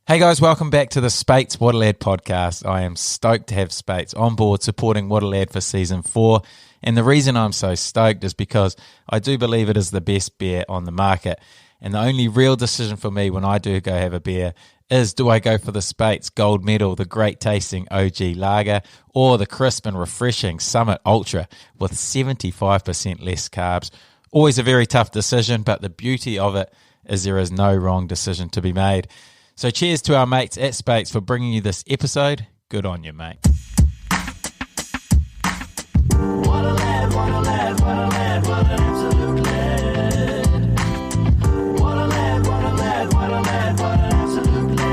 Hey guys, welcome back to the Spates Waterlad podcast. I am stoked to have Spates on board supporting Waterlad for Season 4. And the reason I'm so stoked is because I do believe it is the best beer on the market. And the only real decision for me when I do go have a beer is, do I go for the Spates Gold Medal, the great tasting OG Lager, or the crisp and refreshing Summit Ultra with 75% less carbs? Always a very tough decision, but the beauty of it is there is no wrong decision to be made. So cheers to our mates at Spates for bringing you this episode. Good on you, mate. What a lad, what a lad, what a lad, what an absolute lad. What a lad, what a lad, what a lad, what an absolute lad.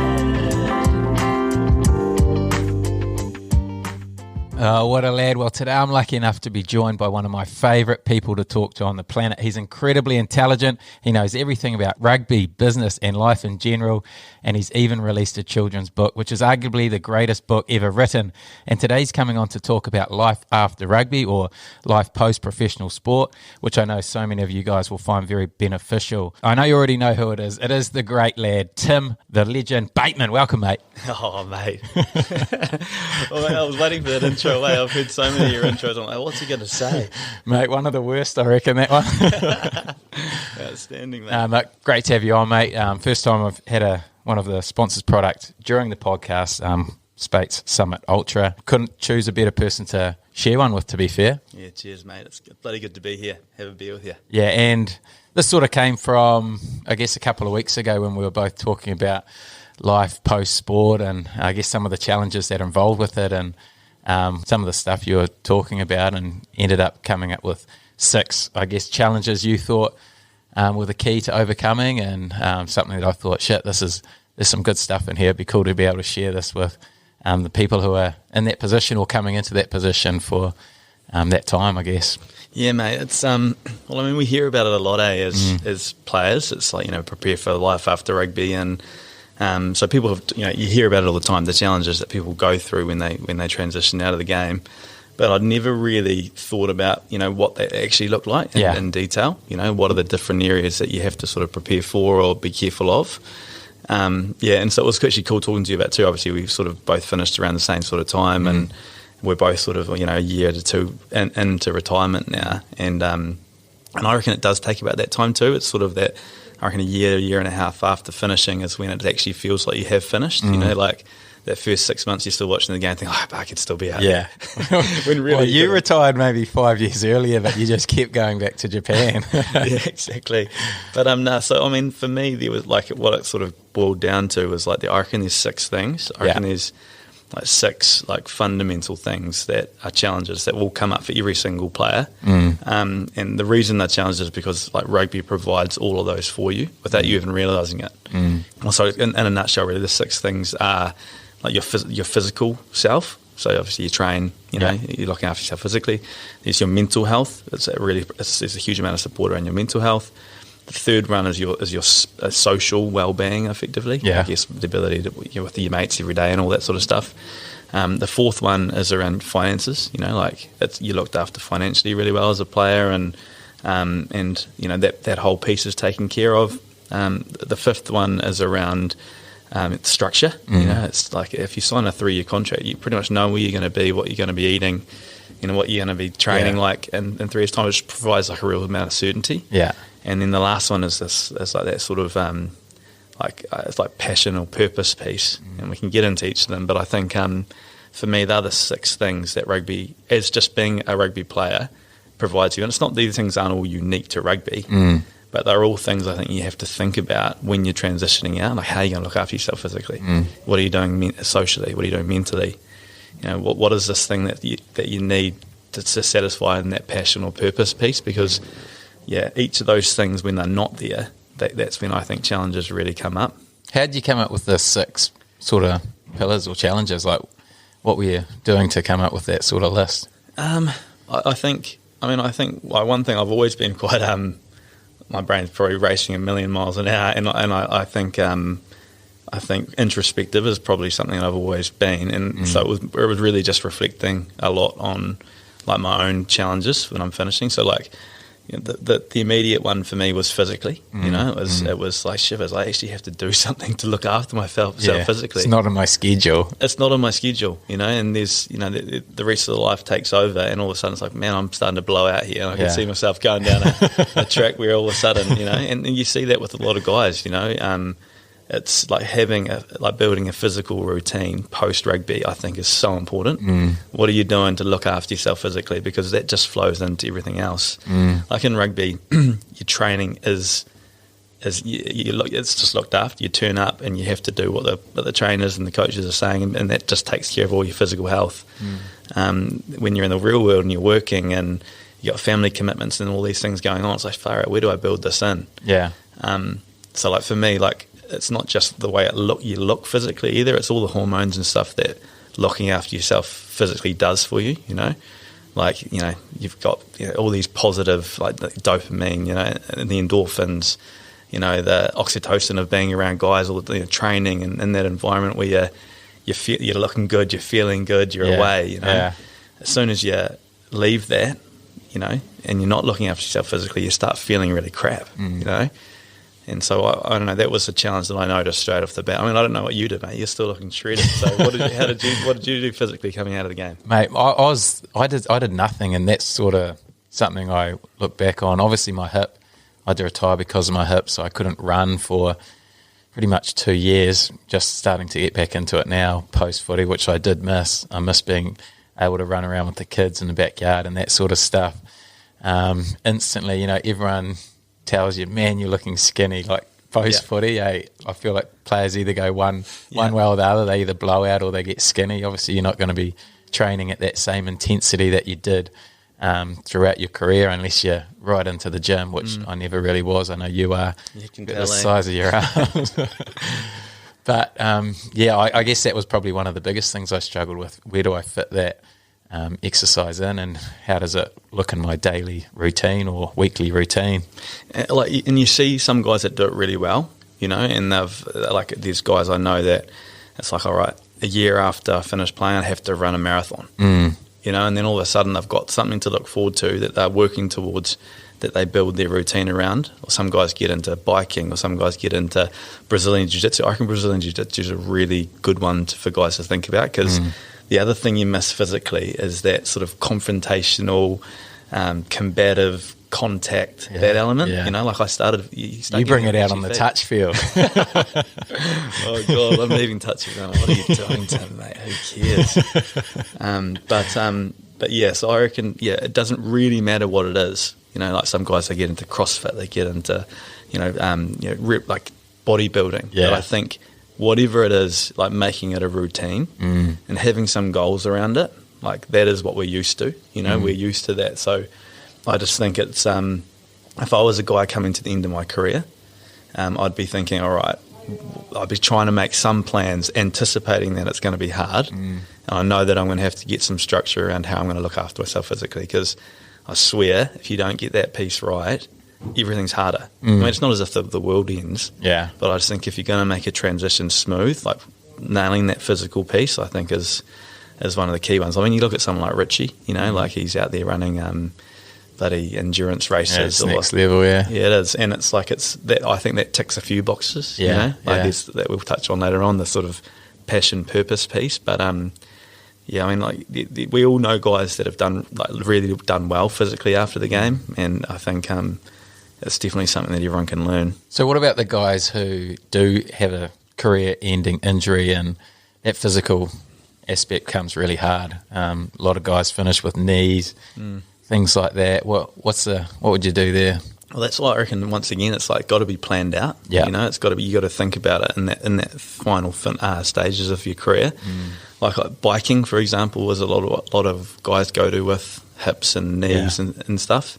What a lad. Well, today I'm lucky enough to be joined by one of my favourite people to talk to on the planet. He's incredibly intelligent. He knows everything about rugby, business and life in general. And he's even released a children's book, which is arguably the greatest book ever written. And today's coming on to talk about life after rugby or life post-professional sport, which I know so many of you guys will find very beneficial. I know you already know who it is. It is the great lad, Tim, the legend, Bateman. Welcome, mate. Oh, mate. Well, mate, I was waiting for that intro. Mate. I've heard so many of your intros. I'm like, what's he going to say? Mate, one of the worst, I reckon, that one. Outstanding, mate. Mate, great to have you on, mate. First time I've had one of the sponsors' product during the podcast, Spates Summit Ultra. Couldn't choose a better person to share one with, to be fair. Yeah, cheers, mate. It's bloody good to be here. Have a beer with you. Yeah, and this sort of came from, I guess, a couple of weeks ago when we were both talking about life post-sport and I guess some of the challenges that are involved with it and some of the stuff you were talking about, and ended up coming up with 6, I guess, challenges you thought were the key to overcoming, and something that I thought, there's some good stuff in here. It'd be cool to be able to share this with the people who are in that position or coming into that position for that time, I guess. Yeah, mate. It's well, I mean, we hear about it a lot, as players. It's like, prepare for life after rugby, and so people have, you hear about it all the time, the challenges that people go through when they transition out of the game. But I'd never really thought about, what they actually look like in detail. What are the different areas that you have to sort of prepare for or be careful of. And so it was actually cool talking to you about too. Obviously, we've sort of both finished around the same sort of time, and we're both sort of, a year to two into retirement now. And I reckon it does take about that time too. It's sort of that, I reckon a year and a half after finishing is when it actually feels like you have finished. Like that first 6 months you're still watching the game and think, but I could still be out there. When really, well, you retired maybe 5 years earlier, but you just kept going back to Japan. Yeah, exactly. But no, so I mean, for me, there was like what it sort of boiled down to was like I reckon there's 6 things. I reckon there's like 6 like fundamental things that are challenges that will come up for every single player. And the reason they're challenges is because like rugby provides all of those for you without you even realising it. So in a nutshell, really, the 6 things are like your physical self. So obviously you train, you're looking after yourself physically. There's your mental health. There's a huge amount of support around your mental health. The third one is your social well-being, effectively. I guess the ability to with your mates every day and all that sort of stuff. The fourth one is around finances. You looked after financially really well as a player, and that whole piece is taken care of. The fifth one is around structure. It's like if you sign a 3-year contract, you pretty much know where you're going to be, what you're going to be eating, what you're going to be training like in 3 years' time. It just provides like a real amount of certainty. And then the last one is like that sort of it's like passion or purpose piece, and we can get into each of them. But I think for me, they're the 6 things that rugby, as just being a rugby player, provides you. And it's not these things aren't all unique to rugby, but they're all things I think you have to think about when you're transitioning out. Like, how are you going to look after yourself physically? What are you doing socially? What are you doing mentally? What is this thing that you need to satisfy in that passion or purpose piece? Because each of those things, when they're not there, that's when I think challenges really come up. How did you come up with the 6 sort of pillars or challenges? Like, what were you doing to come up with that sort of list? I think one thing I've always been quite my brain's probably racing a million miles an hour, and I think introspective is probably something that I've always been, and so it was really just reflecting a lot on like my own challenges when I'm finishing. So like the immediate one for me was physically. It was like shivers. I actually have to do something to look after myself physically. It's not on my schedule. It's not on my schedule, and there's, the rest of the life takes over, and all of a sudden it's like, man, I'm starting to blow out here. And I can see myself going down a track where all of a sudden, and you see that with a lot of guys, It's like building a physical routine post rugby, I think, is so important. What are you doing to look after yourself physically? Because that just flows into everything else. Like in rugby, your training it's just looked after. You turn up and you have to do what the trainers and the coaches are saying, and that just takes care of all your physical health. When you're in the real world and you're working and you got family commitments and all these things going on, it's like, far out, where do I build this in? So like for me, like, it's not just the way you look physically either. It's all the hormones and stuff that looking after yourself physically does for you. Like you've got all these positive, like the dopamine, and the endorphins, the oxytocin of being around guys, all the training and in that environment where you're looking good, you're feeling good, you're away. As soon as you leave that, and you're not looking after yourself physically, you start feeling really crap. And so I don't know. That was a challenge that I noticed straight off the bat. I mean, I don't know what you did, mate. You're still looking shredded. So what did you do physically coming out of the game, mate? I did nothing, and that's sort of something I look back on. Obviously, my hip. I had to retire because of my hip, so I couldn't run for pretty much 2 years. Just starting to get back into it now, post footy, which I did miss. I miss being able to run around with the kids in the backyard and that sort of stuff. Instantly, everyone tells you, man, you're looking skinny, like post-footy. I feel like players either go one way or the other. They either blow out or they get skinny. Obviously, you're not going to be training at that same intensity that you did throughout your career unless you're right into the gym, which I never really was. I know you are. You can the size of your arms. But, I guess that was probably one of the biggest things I struggled with. Where do I fit that exercise in, and how does it look in my daily routine or weekly routine? And you see some guys that do it really well, and there's guys I know that it's like, all right, a year after I finish playing, I have to run a marathon, and then all of a sudden they've got something to look forward to that they're working towards, that they build their routine around. Or some guys get into biking, or some guys get into Brazilian Jiu-Jitsu. I reckon Brazilian Jiu-Jitsu is a really good one for guys to think about, because the other thing you miss physically is that sort of confrontational, combative contact, that element. Like I started... You bring it out on the touch field. Oh, God, I'm leaving touch field. What are you doing to me, mate? Who cares? But yeah, so I reckon, it doesn't really matter what it is. Like some guys, they get into CrossFit, they get into, like bodybuilding. But I think whatever it is, like making it a routine and having some goals around it, like that is what we're used to. We're used to that. So I just think it's, if I was a guy coming to the end of my career, I'd be thinking, all right, I'd be trying to make some plans, anticipating that it's going to be hard. And I know that I'm going to have to get some structure around how I'm going to look after myself physically, because I swear, if you don't get that piece right, everything's harder. I mean, it's not as if the world ends. But I just think if you're going to make a transition smooth, like nailing that physical piece, I think is one of the key ones. I mean, you look at someone like Richie, like he's out there running bloody endurance races. It's next level, Yeah, it is. And it's like, I think that ticks a few boxes, there's, that we'll touch on later on, the sort of passion, purpose piece. But I mean, like we all know guys that have really done well physically after the game, and I think it's definitely something that everyone can learn. So what about the guys who do have a career-ending injury and that physical aspect comes really hard? A lot of guys finish with knees, things like that. What would you do there? Well, that's why I reckon, once again, it's like got to be planned out. It's got to be, you got to think about it in that final stages of your career. Like biking, for example, was a lot of guys go to with hips and knees and stuff,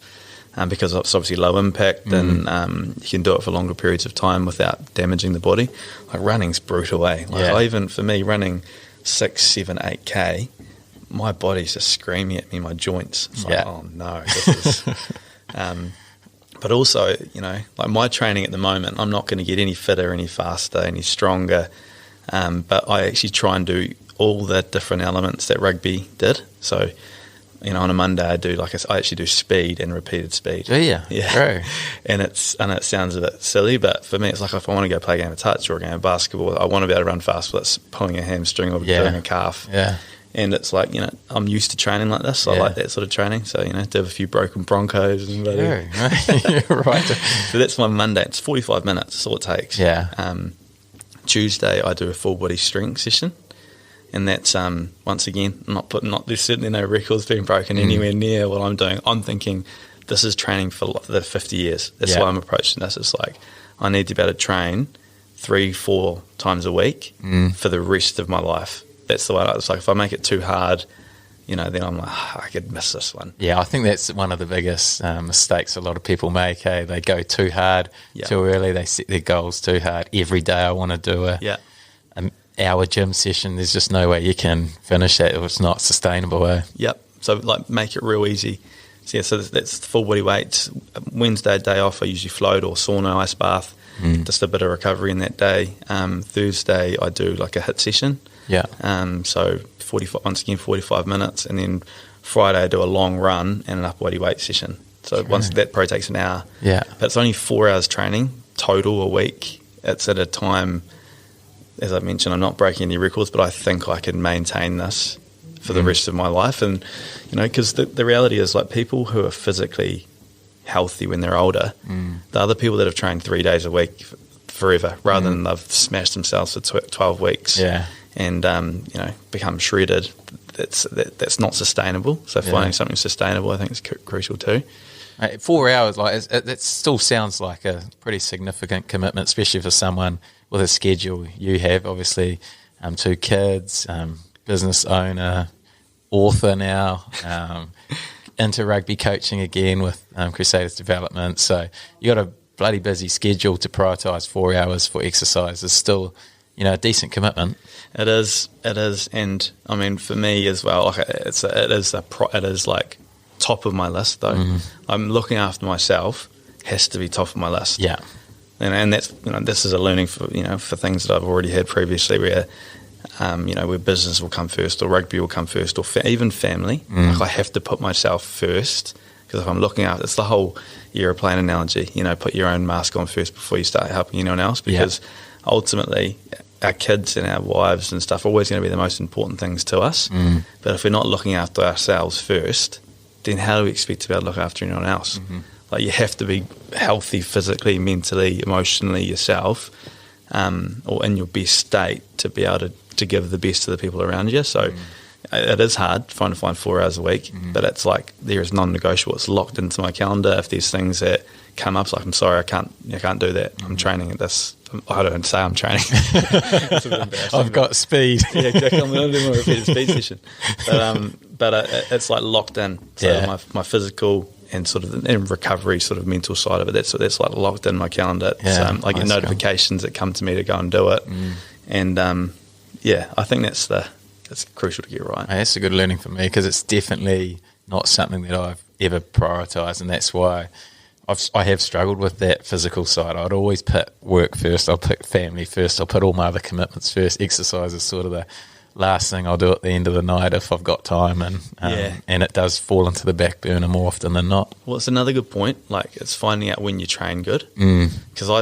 because it's obviously low impact and you can do it for longer periods of time without damaging the body. Like running's brutal, eh? Even for me, running 6, 7, 8K, my body's just screaming at me, my joints. It's like, oh no, this is... But also, like my training at the moment, I'm not going to get any fitter, any faster, any stronger. But I actually try and do all the different elements that rugby did. So on a Monday I actually do speed and repeated speed. Do you? Yeah. True. And it sounds a bit silly, but for me it's like if I want to go play a game of touch or a game of basketball, I want to be able to run fast without pulling a hamstring or doing a calf. Yeah. And it's like, I'm used to training like this. So I like that sort of training. So, to have a few broken Broncos and You're right. So that's my Monday. It's 45 minutes. That's all it takes. Yeah. Tuesday, I do a full body strength session. And that's, once again, there's certainly no records being broken anywhere near what I'm doing. I'm thinking this is training for the 50 years. That's why I'm approaching this. It's like I need to be able to train 3-4 times a week for the rest of my life. That's the way. It's like if I make it too hard, then I'm like, I could miss this one. Yeah, I think that's one of the biggest mistakes a lot of people make. Hey, they go too hard, too early. They set their goals too hard. Every day I want to do an hour gym session. There's just no way you can finish that. It's not sustainable. Yep. So make it real easy. So that's full body weights. Wednesday, day off, I usually float or sauna, ice bath. Just a bit of recovery in that day. Thursday, I do a HIIT session. Yeah. So 45 minutes, and then Friday I do a long run and an upper body weight session. So once that probably takes an hour. Yeah. But it's only 4 hours training total a week. It's at a time, as I mentioned, I'm not breaking any records, but I think I can maintain this for the rest of my life. And because the reality is people who are physically healthy when they're older, the other people that have trained 3 days a week forever, rather than they've smashed themselves for 12 weeks. Yeah. And become shredded. That's not sustainable. So finding something sustainable, I think, is crucial too. 4 hours, it still sounds like a pretty significant commitment, especially for someone with a schedule you have. Obviously, 2 kids, business owner, author now, into rugby coaching again with Crusaders development. So you got a bloody busy schedule to prioritise 4 hours for exercise. Is still, a decent commitment. It is, and I mean for me as well. It is top of my list though. I'm looking after myself has to be top of my list. Yeah, and that's this is a learning for for things that I've already had previously where where business will come first or rugby will come first or even family. I have to put myself first because if I'm looking after, it's the whole aeroplane analogy. Put your own mask on first before you start helping anyone else because ultimately our kids and our wives and stuff are always going to be the most important things to us. But if we're not looking after ourselves first, then how do we expect to be able to look after anyone else? You have to be healthy physically, mentally, emotionally yourself, or in your best state to be able to give the best to the people around you. So it is hard trying to find 4 hours a week, but it's there is non-negotiable. It's locked into my calendar. If there's things that come up, it's I'm sorry, I can't do that. I'm training at this. I don't say I'm training. It's a bit embarrassing. I've got speed. Yeah, exactly. I'm going to do my repeated speed session, but it's locked in. So my physical and sort of and recovery, sort of mental side of it. That's locked in my calendar. I get notifications that come to me to go and do it, and I think that's crucial to get right. That's a good learning for me because it's definitely not something that I've ever prioritised, and that's why I have struggled with that physical side. I'd always put work first, I'll put family first, I'll put all my other commitments first. Exercise is sort of the last thing I'll do at the end of the night if I've got time, and it does fall into the back burner more often than not. Well, it's another good point. It's finding out when you train good. Because I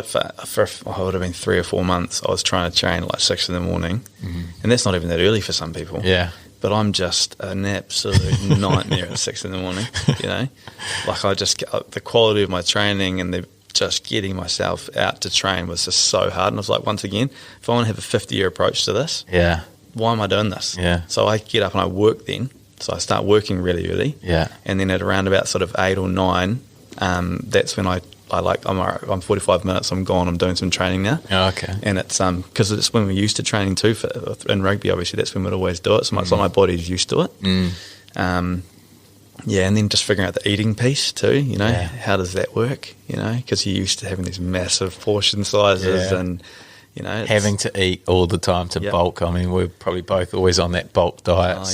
would have been 3 or 4 months, I was trying to train at 6 in the morning, and that's not even that early for some people. Yeah. But I'm just an absolute nightmare at 6 in the morning, I just the quality of my training and just getting myself out to train was just so hard. And I was once again, if I want to have a 50-year approach to this, why am I doing this? Yeah. So I get up and I work then. So I start working really early. Yeah. And then at around about sort of 8 or 9, that's when I'm 45 minutes, I'm gone, I'm doing some training now. Oh, okay. And it's because it's when we're used to training too. In rugby, obviously, that's when we'd always do it. So it's my body's used to it. And then just figuring out the eating piece too, how does that work, because you're used to having these massive portion sizes and, having to eat all the time to bulk. I mean, we're probably both always on that bulk diet.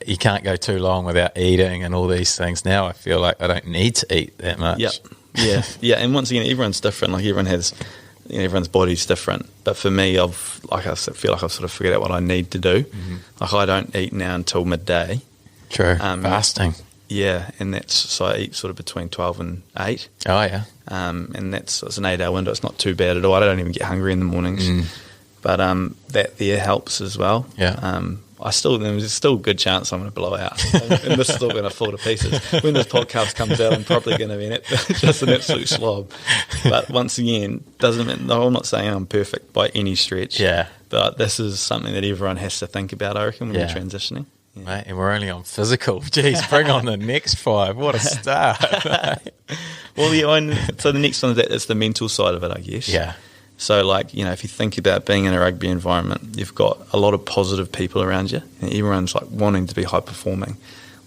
You can't go too long without eating and all these things. Now I feel like I don't need to eat that much. Yeah. And once again, everyone's different. Everyone has, everyone's body's different. But for me, I feel like I've sort of figured out what I need to do. I don't eat now until midday. True. Fasting. Yeah, and that's so I eat sort of between 12 and 8. Oh, yeah. And it's an 8-hour window. It's not too bad at all. I don't even get hungry in the mornings. But that there helps as well. Yeah. There's still a good chance I'm going to blow out. And this is still going to fall to pieces. When this podcast comes out, I'm probably going to be just an absolute slob. But once again, doesn't mean, no, I'm not saying I'm perfect by any stretch. Yeah. But this is something that everyone has to think about, I reckon, when you're transitioning. Yeah. Mate, and we're only on physical. Jeez, bring on the next 5. What a start. Well, yeah, so the next one is the mental side of it, I guess. Yeah. So, like, you know, if you think about being in a rugby environment, you've got a lot of positive people around you, and everyone's like wanting to be high performing.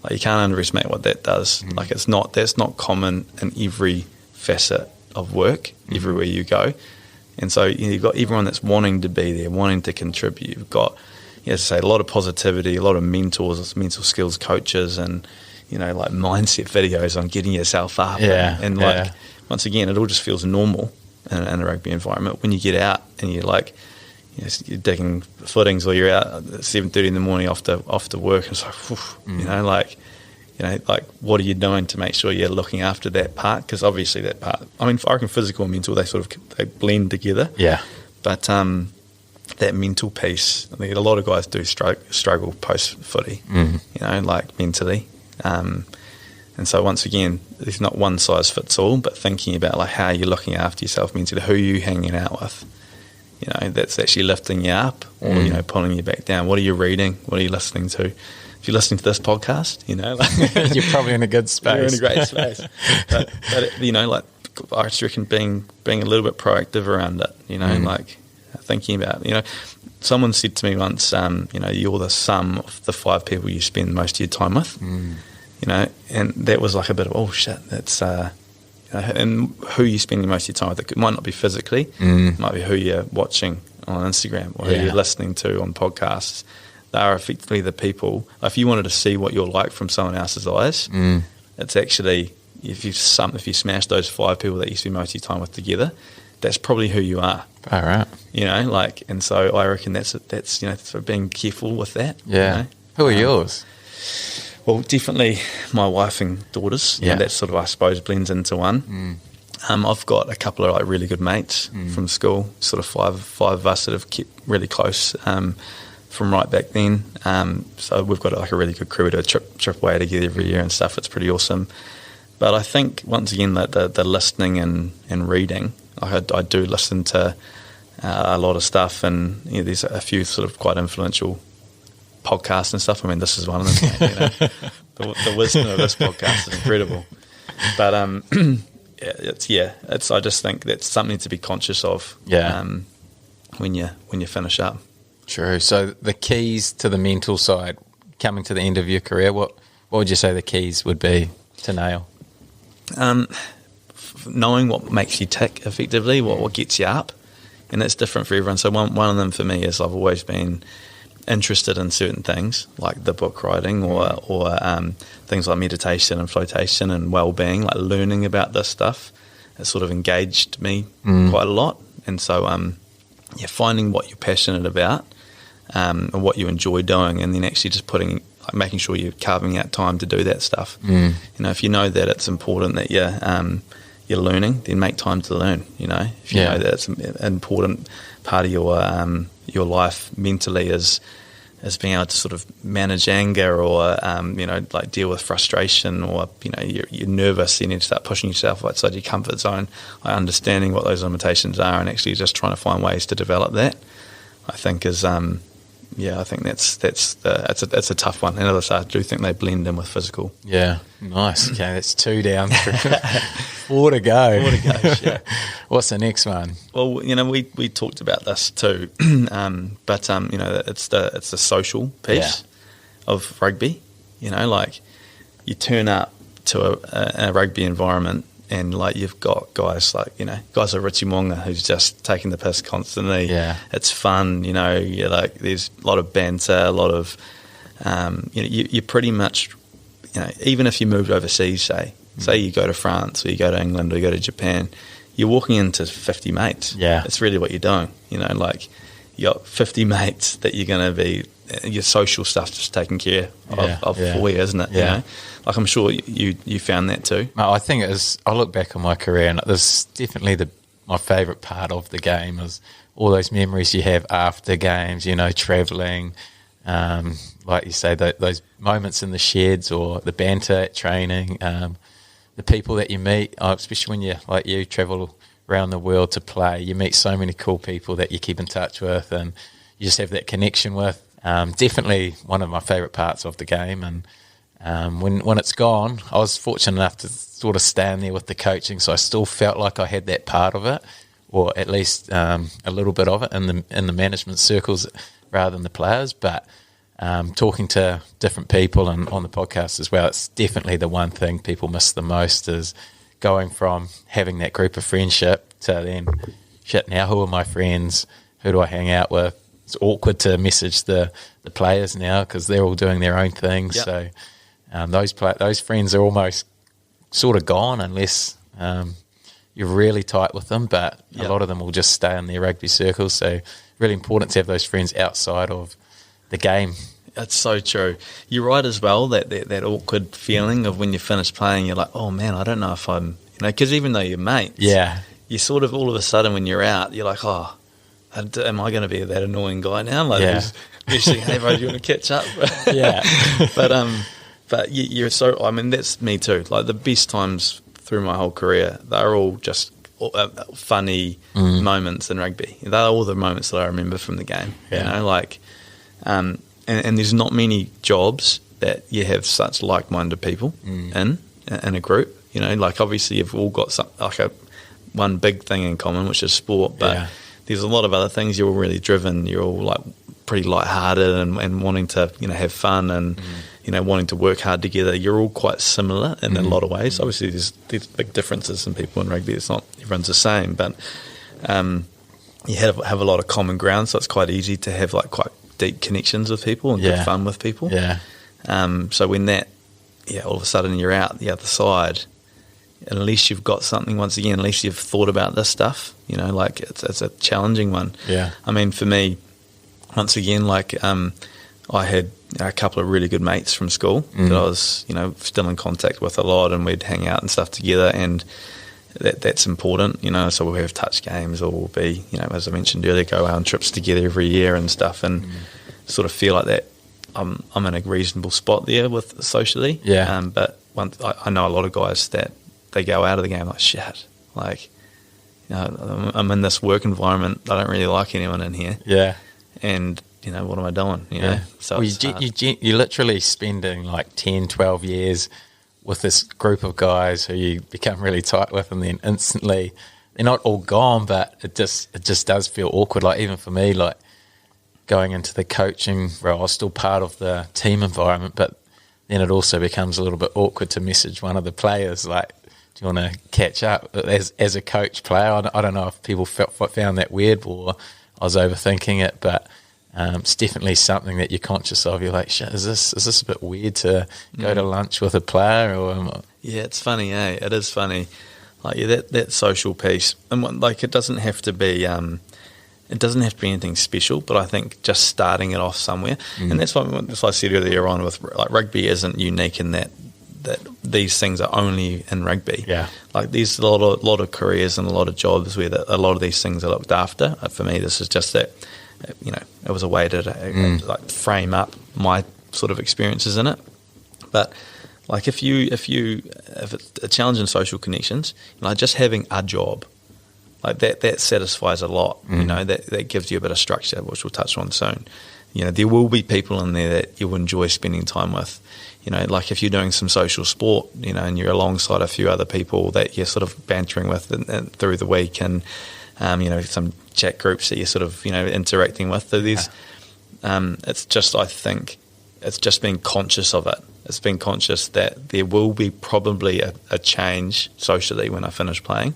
Like, you can't underestimate what that does. Like, that's not common in every facet of work, everywhere you go. And so, you know, you've got everyone that's wanting to be there, wanting to contribute. You've got, as I say, a lot of positivity, a lot of mentors, mental skills coaches, and, you know, like mindset videos on getting yourself up. And like, once again, it all just feels normal in a rugby environment. When you get out and you're like, you're digging footings, or you're out at 7:30 in the morning off to work, it's like, you know, like, what are you doing to make sure you're looking after that part? Because obviously that part, I mean, I reckon physical and mental, they blend together. Yeah. But that mental piece, I think a lot of guys do struggle post footy, you know, like mentally. And so once again, there's not one size fits all, but thinking about like how you're looking after yourself mentally, who you're hanging out with, you know, that's actually lifting you up or, you know, pulling you back down. What are you reading? What are you listening to? If you're listening to this podcast, you know, like, you're probably in a good space. You're in a great space. But you know, like, I just reckon being a little bit proactive around it, you know, like thinking about, you know, someone said to me once, you know, you're the sum of the 5 people you spend most of your time with. You know, and that was like a bit of, oh shit, that's, you know, and who you spending most of your time with. It might not be physically, it might be who you're watching on Instagram or who you're listening to on podcasts. They are effectively the people. If you wanted to see what you're like from someone else's eyes, it's actually, if you smash those 5 people that you spend most of your time with together, that's probably who you are. All right. You know, like, and so I reckon that's you know, sort of being careful with that. Yeah. You know? Who are yours? Well, definitely my wife and daughters. Yeah. That sort of, I suppose, blends into one. I've got a couple of like really good mates from school, sort of five of us that have kept really close from right back then. So we've got like a really good crew to trip away together every year and stuff. It's pretty awesome. But I think, once again, that the listening and reading, I do listen to a lot of stuff, and you know, there's a few sort of quite influential podcasts and stuff. I mean, this is one of them. You know, the wisdom of this podcast is incredible. But I just think that's something to be conscious of. Yeah. When you finish up. True. So the keys to the mental side, coming to the end of your career, what would you say the keys would be to nail? Knowing what makes you tick effectively, what gets you up, and that's different for everyone. So one of them for me is I've always been interested in certain things like the book writing or things like meditation and flotation and wellbeing, like learning about this stuff. It sort of engaged me quite a lot, and so finding what you're passionate about and what you enjoy doing, and then actually just making sure you're carving out time to do that stuff. You know, if you know that it's important that you're learning, then make time to learn. You know, if you know that it's an important part of your life mentally is being able to sort of manage anger or you know, like deal with frustration, or you know, you're nervous, you need to start pushing yourself outside your comfort zone, like understanding what those limitations are and actually just trying to find ways to develop that, I think is I think it's a tough one. And as I say, I do think they blend in with physical. Yeah, nice. Okay, that's 2 down. 4 to go. 4 to go. Yeah. What's the next one? Well, you know, we talked about this too, but you know, it's the social piece of rugby. You know, like you turn up to a rugby environment, and like you've got guys like, you know, guys like Richie Monga who's just taking the piss constantly. Yeah, it's fun. You know, you're like, there's a lot of banter, a lot of you know, you pretty much, you know, even if you moved overseas, say you go to France or you go to England or you go to Japan, you're walking into 50 mates. Yeah, it's really what you're doing. You know, like you got 50 mates that you're going to be your social stuff just taken care Yeah, of yeah. for you, isn't it? Yeah. You know? Like I'm sure you found that too. No, I think it is. I look back on my career, and there's definitely my favourite part of the game is all those memories you have after games. You know, travelling, like you say, those moments in the sheds or the banter at training, the people that you meet, especially when you travel around the world to play. You meet so many cool people that you keep in touch with, and you just have that connection with. Definitely one of my favourite parts of the game, and when it's gone, I was fortunate enough to sort of stand there with the coaching, so I still felt like I had that part of it, or at least a little bit of it in the management circles rather than the players. But talking to different people and on the podcast as well, it's definitely the one thing people miss the most is going from having that group of friendship to then, shit, now who are my friends? Who do I hang out with? It's awkward to message the players now because they're all doing their own thing. Yep. So those friends are almost sort of gone unless you're really tight with them. But Yep. a lot of them will just stay in their rugby circles. So really important to have those friends outside of the game. That's so true. You're right as well, that awkward feeling of when you finish playing, you're like, oh man, I don't know if I'm, because even though you're mates, Yeah. you sort of all of a sudden when you're out, you're like, oh, am I going to be that annoying guy now? Like, Yeah. who's saying, hey, bro, do you want to catch up? Yeah. But you're so, I mean, that's me too. Like the best times through my whole career, they're all just funny moments in rugby. They're all the moments that I remember from the game. Yeah. And there's not many jobs that you have such like-minded people in a group. Like obviously you've all got one big thing in common, which is sport, but Yeah. there's a lot of other things. You're all really driven. You're all like pretty light-hearted and wanting to have fun and wanting to work hard together. You're all quite similar in a lot of ways. Obviously, there's big differences in people in rugby. It's not everyone's the same, but you have a lot of common ground. So it's quite easy to have like quite deep connections with people and good fun with people. Yeah. So when all of a sudden you're out the other side, unless you've got something, once again, unless you've thought about this stuff, like it's a challenging one. Yeah. I mean, for me, once again, like I had a couple of really good mates from school that I was, still in contact with a lot, and we'd hang out and stuff together, and that's important, so we'll have touch games, or we'll be, as I mentioned earlier, go on trips together every year and stuff, and sort of feel like that I'm in a reasonable spot there with socially. Yeah. But I know a lot of guys that they go out of the game like, shit, like, I'm in this work environment, I don't really like anyone in here. Yeah. And, what am I doing? So Well, it's hard. you're literally spending like 10, 12 years with this group of guys who you become really tight with, and then instantly they're not all gone, but it just does feel awkward. Like even for me, like going into the coaching role, I was still part of the team environment, but then it also becomes a little bit awkward to message one of the players like, do you want to catch up as a coach player? I don't know if people found that weird or I was overthinking it, but it's definitely something that you're conscious of. You're like, shit, is this a bit weird to go to lunch with a player? Or Yeah, it's funny, eh? It is funny. Like that social piece, and like it doesn't have to be anything special, but I think just starting it off somewhere, and that's what I said earlier on with like rugby isn't unique in that these things are only in rugby. Yeah. Like there's a lot of careers and a lot of jobs where a lot of these things are looked after. For me, this is just that, it was a way to like frame up my sort of experiences in it. But like if it's a challenge in social connections, like just having a job, like that satisfies a lot. That gives you a bit of structure, which we'll touch on soon. There will be people in there that you enjoy spending time with. Like if you're doing some social sport, and you're alongside a few other people that you're sort of bantering with and through the week, and some chat groups that you're sort of interacting with. So there's, it's just, I think, it's just being conscious of it. It's being conscious that there will be probably a change socially when I finish playing,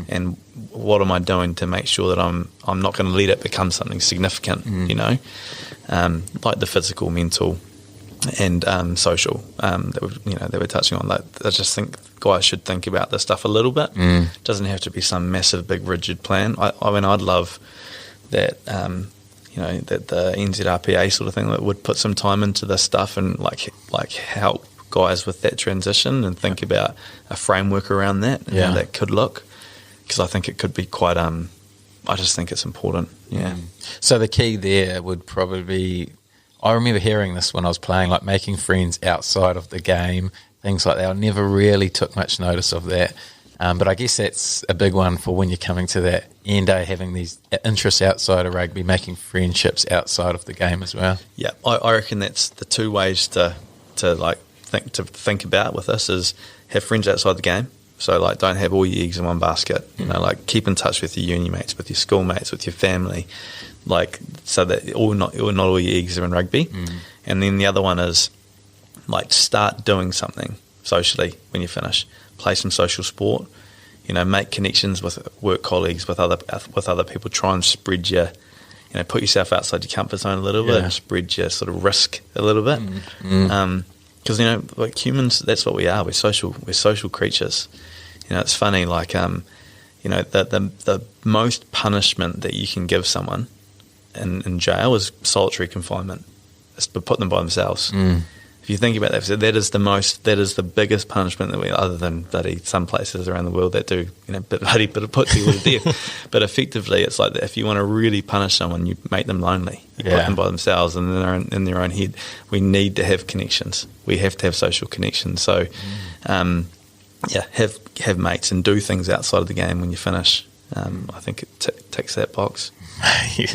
and what am I doing to make sure that I'm not going to let it become something significant. Like the physical, mental, and social that we're touching on. Like, I just think guys should think about this stuff a little bit. Doesn't have to be some massive, big, rigid plan. I mean, I'd love that. that the NZRPA sort of thing that would put some time into this stuff and like help guys with that transition and think about a framework around that and how that could look, because I think it could be quite I just think it's important. So the key there would probably be, I remember hearing this when I was playing, like making friends outside of the game, things like that. I never really took much notice of that. But I guess that's a big one for when you're coming to that end, having these interests outside of rugby, making friendships outside of the game as well. Yeah, I reckon that's the two ways to think about with this is have friends outside the game. So like don't have all your eggs in one basket. Like keep in touch with your uni mates, with your school mates, with your family, like so that not all your eggs are in rugby. And then the other one is like start doing something socially when you finish. Play some social sport, make connections with work colleagues, with other people. Try and spread your, put yourself outside your comfort zone a little bit and spread your sort of risk a little bit. Because like humans, that's what we are. We're social creatures. It's funny. Like the most punishment that you can give someone in jail is solitary confinement. It's to put them by themselves. If you think about that, that is the biggest punishment that other than bloody some places around the world that do, but put people to death. But effectively, it's like that if you want to really punish someone, you make them lonely. You put them by themselves and in their own head. We need to have connections. We have to have social connections. So, have mates and do things outside of the game when you finish. I think it ticks that box.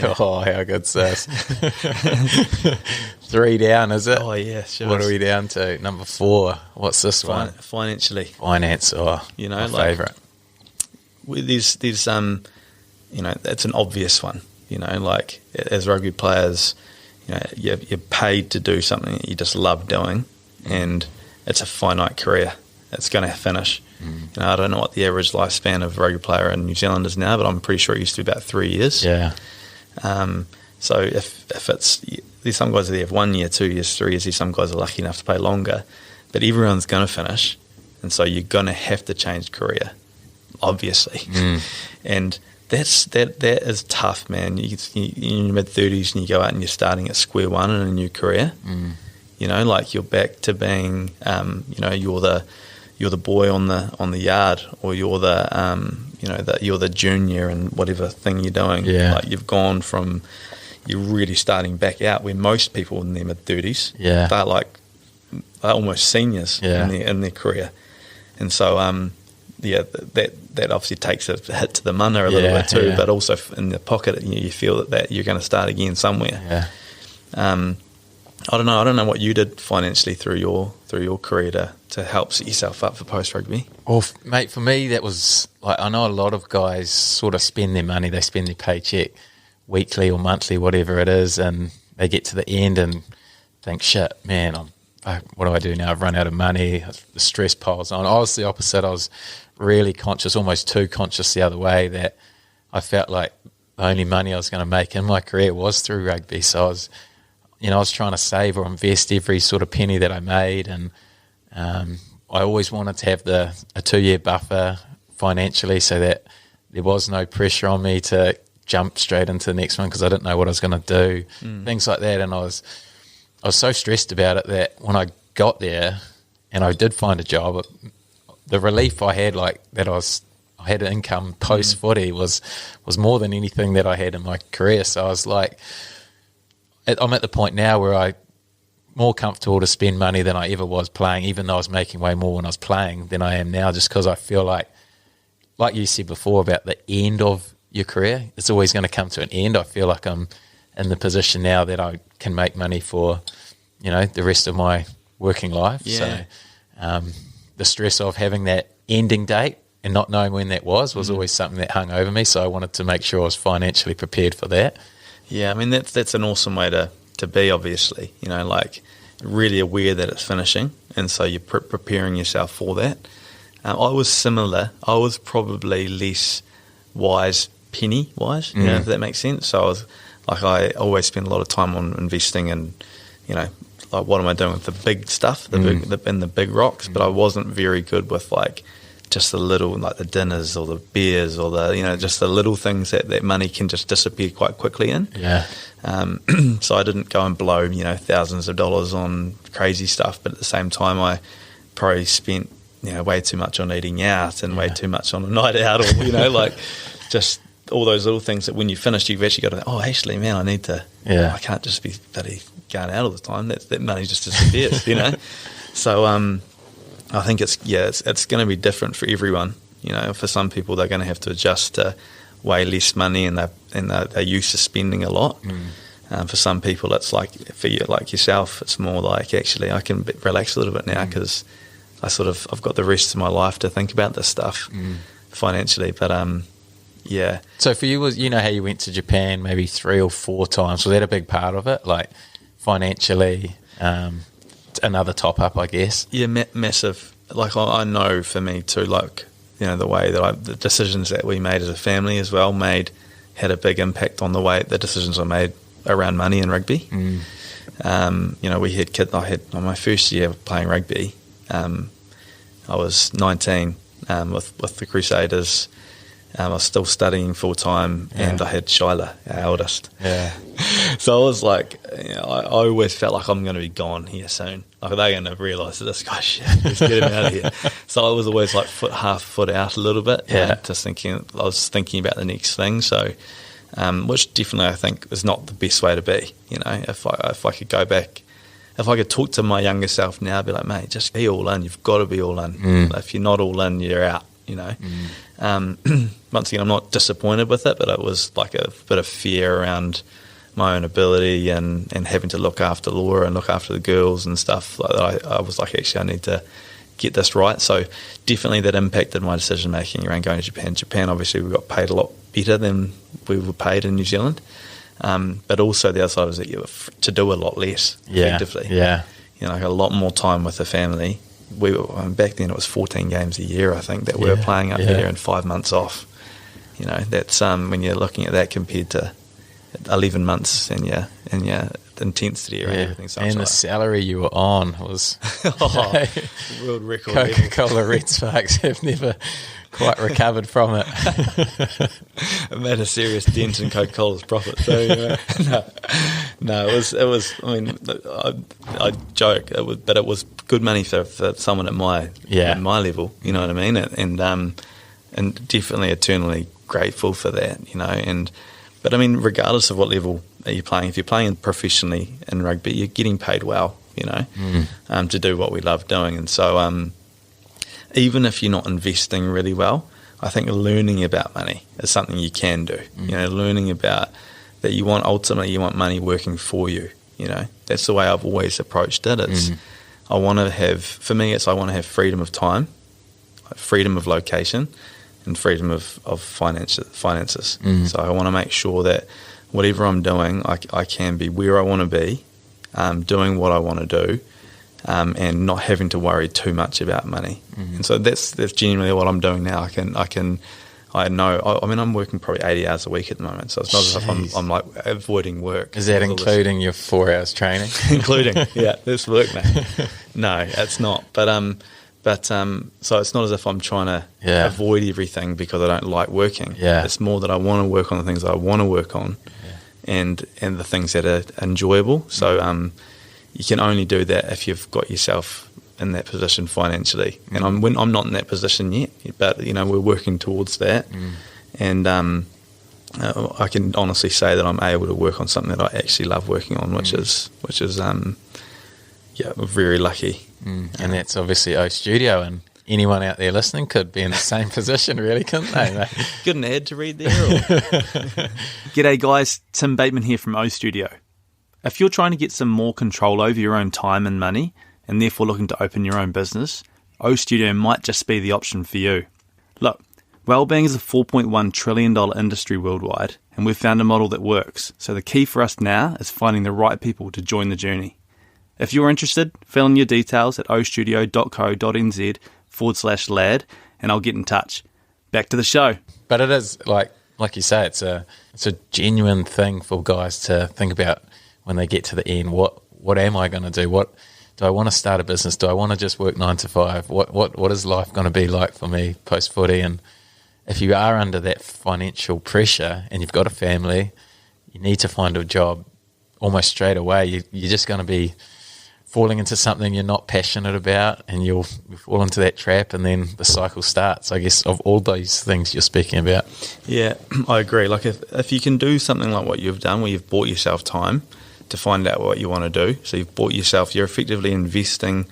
Oh, how good's this? 3 down, is it? Oh, yeah, sure. What are we down to? Number 4. What's this one? Financially. Finance, my favourite. There's it's an obvious one. Like as rugby players, you're paid to do something that you just love doing, and it's a finite career. It's going to finish. I don't know what the average lifespan of a rugby player in New Zealand is now, but I'm pretty sure it used to be about 3 years. Yeah. So if there's some guys that have 1 year, 2 years, 3 years, there's some guys are lucky enough to play longer, but everyone's going to finish, and so you're going to have to change career, obviously. And that is tough, man. You're in your mid-30s and you go out and you're starting at square one in a new career. Like you're back to being, you're the boy on the yard, or you're you're the junior in whatever thing you're doing. Yeah. Like you've gone from, you're really starting back out where most people in their mid-30s, they're almost seniors in their career. And so, that obviously takes a hit to the mana a little bit too, but also in the pocket, you feel that you're going to start again somewhere. I don't know what you did financially through your career to help set yourself up for post-rugby. Well, mate, for me, that was like, I know a lot of guys sort of spend their money, they spend their paycheck weekly or monthly, whatever it is, and they get to the end and think, shit, man, what do I do now? I've run out of money, the stress piles on. I was the opposite. I was really conscious, almost too conscious the other way, that I felt like the only money I was going to make in my career was through rugby. So I was trying to save or invest every sort of penny that I made, and I always wanted to have a 2-year buffer financially so that there was no pressure on me to jump straight into the next one because I didn't know what I was going to do, things like that. And I was so stressed about it that when I got there and I did find a job, the relief I had, like that I had an income post footy was more than anything that I had in my career. So I was like, I'm at the point now where I'm more comfortable to spend money than I ever was playing, even though I was making way more when I was playing than I am now, just because I feel like you said before about the end of your career, it's always going to come to an end. I feel like I'm in the position now that I can make money for, the rest of my working life. Yeah. So the stress of having that ending date and not knowing when that was always something that hung over me. So I wanted to make sure I was financially prepared for that. Yeah, I mean, that's an awesome way to be, obviously, like really aware that it's finishing, and so you're preparing yourself for that. I was similar. I was probably less penny-wise, if that makes sense. So I always spend a lot of time on investing and, like what am I doing with the big stuff, the big rocks, but I wasn't very good with like just the little, like the dinners or the beers or the, just the little things that money can just disappear quite quickly in. Yeah. So I didn't go and blow, thousands of dollars on crazy stuff, but at the same time I probably spent, way too much on eating out and way too much on a night out, or, like just all those little things that when you finish, you've actually got to think, oh, actually, man, I need to, I can't just be bloody going out all the time. That money just disappears, So I think it's going to be different for everyone. For some people, they're going to have to adjust to way less money, and they're used to spending a lot. For some people, it's like, for you, like yourself, it's more like, actually, I can relax a little bit now because I've got the rest of my life to think about this stuff financially. But So for you, was how you went to Japan maybe 3 or 4 times? Was that a big part of it, like financially? Another top up, I guess. Yeah, massive. Like I know for me too, like the way that the decisions that we made as a family as well had a big impact on the way the decisions I made around money and rugby. We had kids. I had on my first year playing rugby. I was 19 with the Crusaders. I was still studying full time, and I had Shyla, our eldest. Yeah. So I was like, I always felt like I'm going to be gone here soon. Like they're going to realise that this guy's shit. Let's get him out of here. So I was always like half foot out a little bit. Just thinking, I was thinking about the next thing. So, which definitely I think is not the best way to be. If I could go back, if I could talk to my younger self now, I'd be like, mate, just be all in. You've got to be all in. If you're not all in, you're out. Once again, I'm not disappointed with it, but it was like a bit of fear around my own ability and having to look after Laura and look after the girls and stuff. Like I was like, actually, I need to get this right. So definitely that impacted my decision making around going to Japan. Japan, obviously, we got paid a lot better than we were paid in New Zealand, but also the other side was that you were to do a lot less effectively. A lot more time with the family. We were, back then it was 14 games a year, I think, that we were playing up here and 5 months off. That's when you're looking at that compared to 11 months and your intensity around everything. So and the salary you were on was world record. Coca-Cola Red Sparks have never quite recovered from it. It made a serious dent in Coca-Cola's profit. So it was. I mean, I joke, but it was good money for someone at my level. You know what I mean? And definitely eternally grateful for that. But I mean, regardless of what level are you playing, if you're playing professionally in rugby, you're getting paid well. To do what we love doing, and so. Even if you're not investing really well, I think learning about money is something you can do. Learning about that ultimately you want money working for you. That's the way I've always approached it. It's I want to have freedom of time, freedom of location, and freedom of finances. So I want to make sure that whatever I'm doing, I can be where I want to be, doing what I want to do. And not having to worry too much about money, and so that's genuinely what I'm doing now. I know. I mean, I'm working probably 80 hours a week at the moment, so it's not as if I'm like avoiding work. Is that including your 4 hours training? Including, this work, mate. No, it's not. But so it's not as if I'm trying to avoid everything because I don't like working. It's more that I want to work on the things that I want to work on, and the things that are enjoyable. So you can only do that if you've got yourself in that position financially. And I'm not in that position yet, but we're working towards that. And I can honestly say that I'm able to work on something that I actually love working on, which is we're very lucky. And that's obviously O Studio, and anyone out there listening could be in the same position, really, couldn't they, mate? Good an ad to read there. G'day guys, Tim Bateman here from O Studio. If you're trying to get some more control over your own time and money, and therefore looking to open your own business, O Studio might just be the option for you. Look, wellbeing is a $4.1 trillion industry worldwide, and we've found a model that works, so the key for us now is finding the right people to join the journey. If you're interested, fill in your details at ostudio.co.nz/lad, and I'll get in touch. Back to the show. But it is, like you say, it's a genuine thing for guys to think about when they get to the end. What am I going to do? What do I want to start a business? Do I want to just work 9 to 5? What is life going to be like for me post footy? And if you are under that financial pressure and you've got a family, you need to find a job almost straight away. You're just going to be falling into something you're not passionate about, and you'll fall into that trap, and then the cycle starts, I guess, of all those things you're speaking about. Yeah, I agree. Like if you can do something like what you've done, where you've bought yourself time to find out what you want to do, so you've bought yourself, you're effectively investing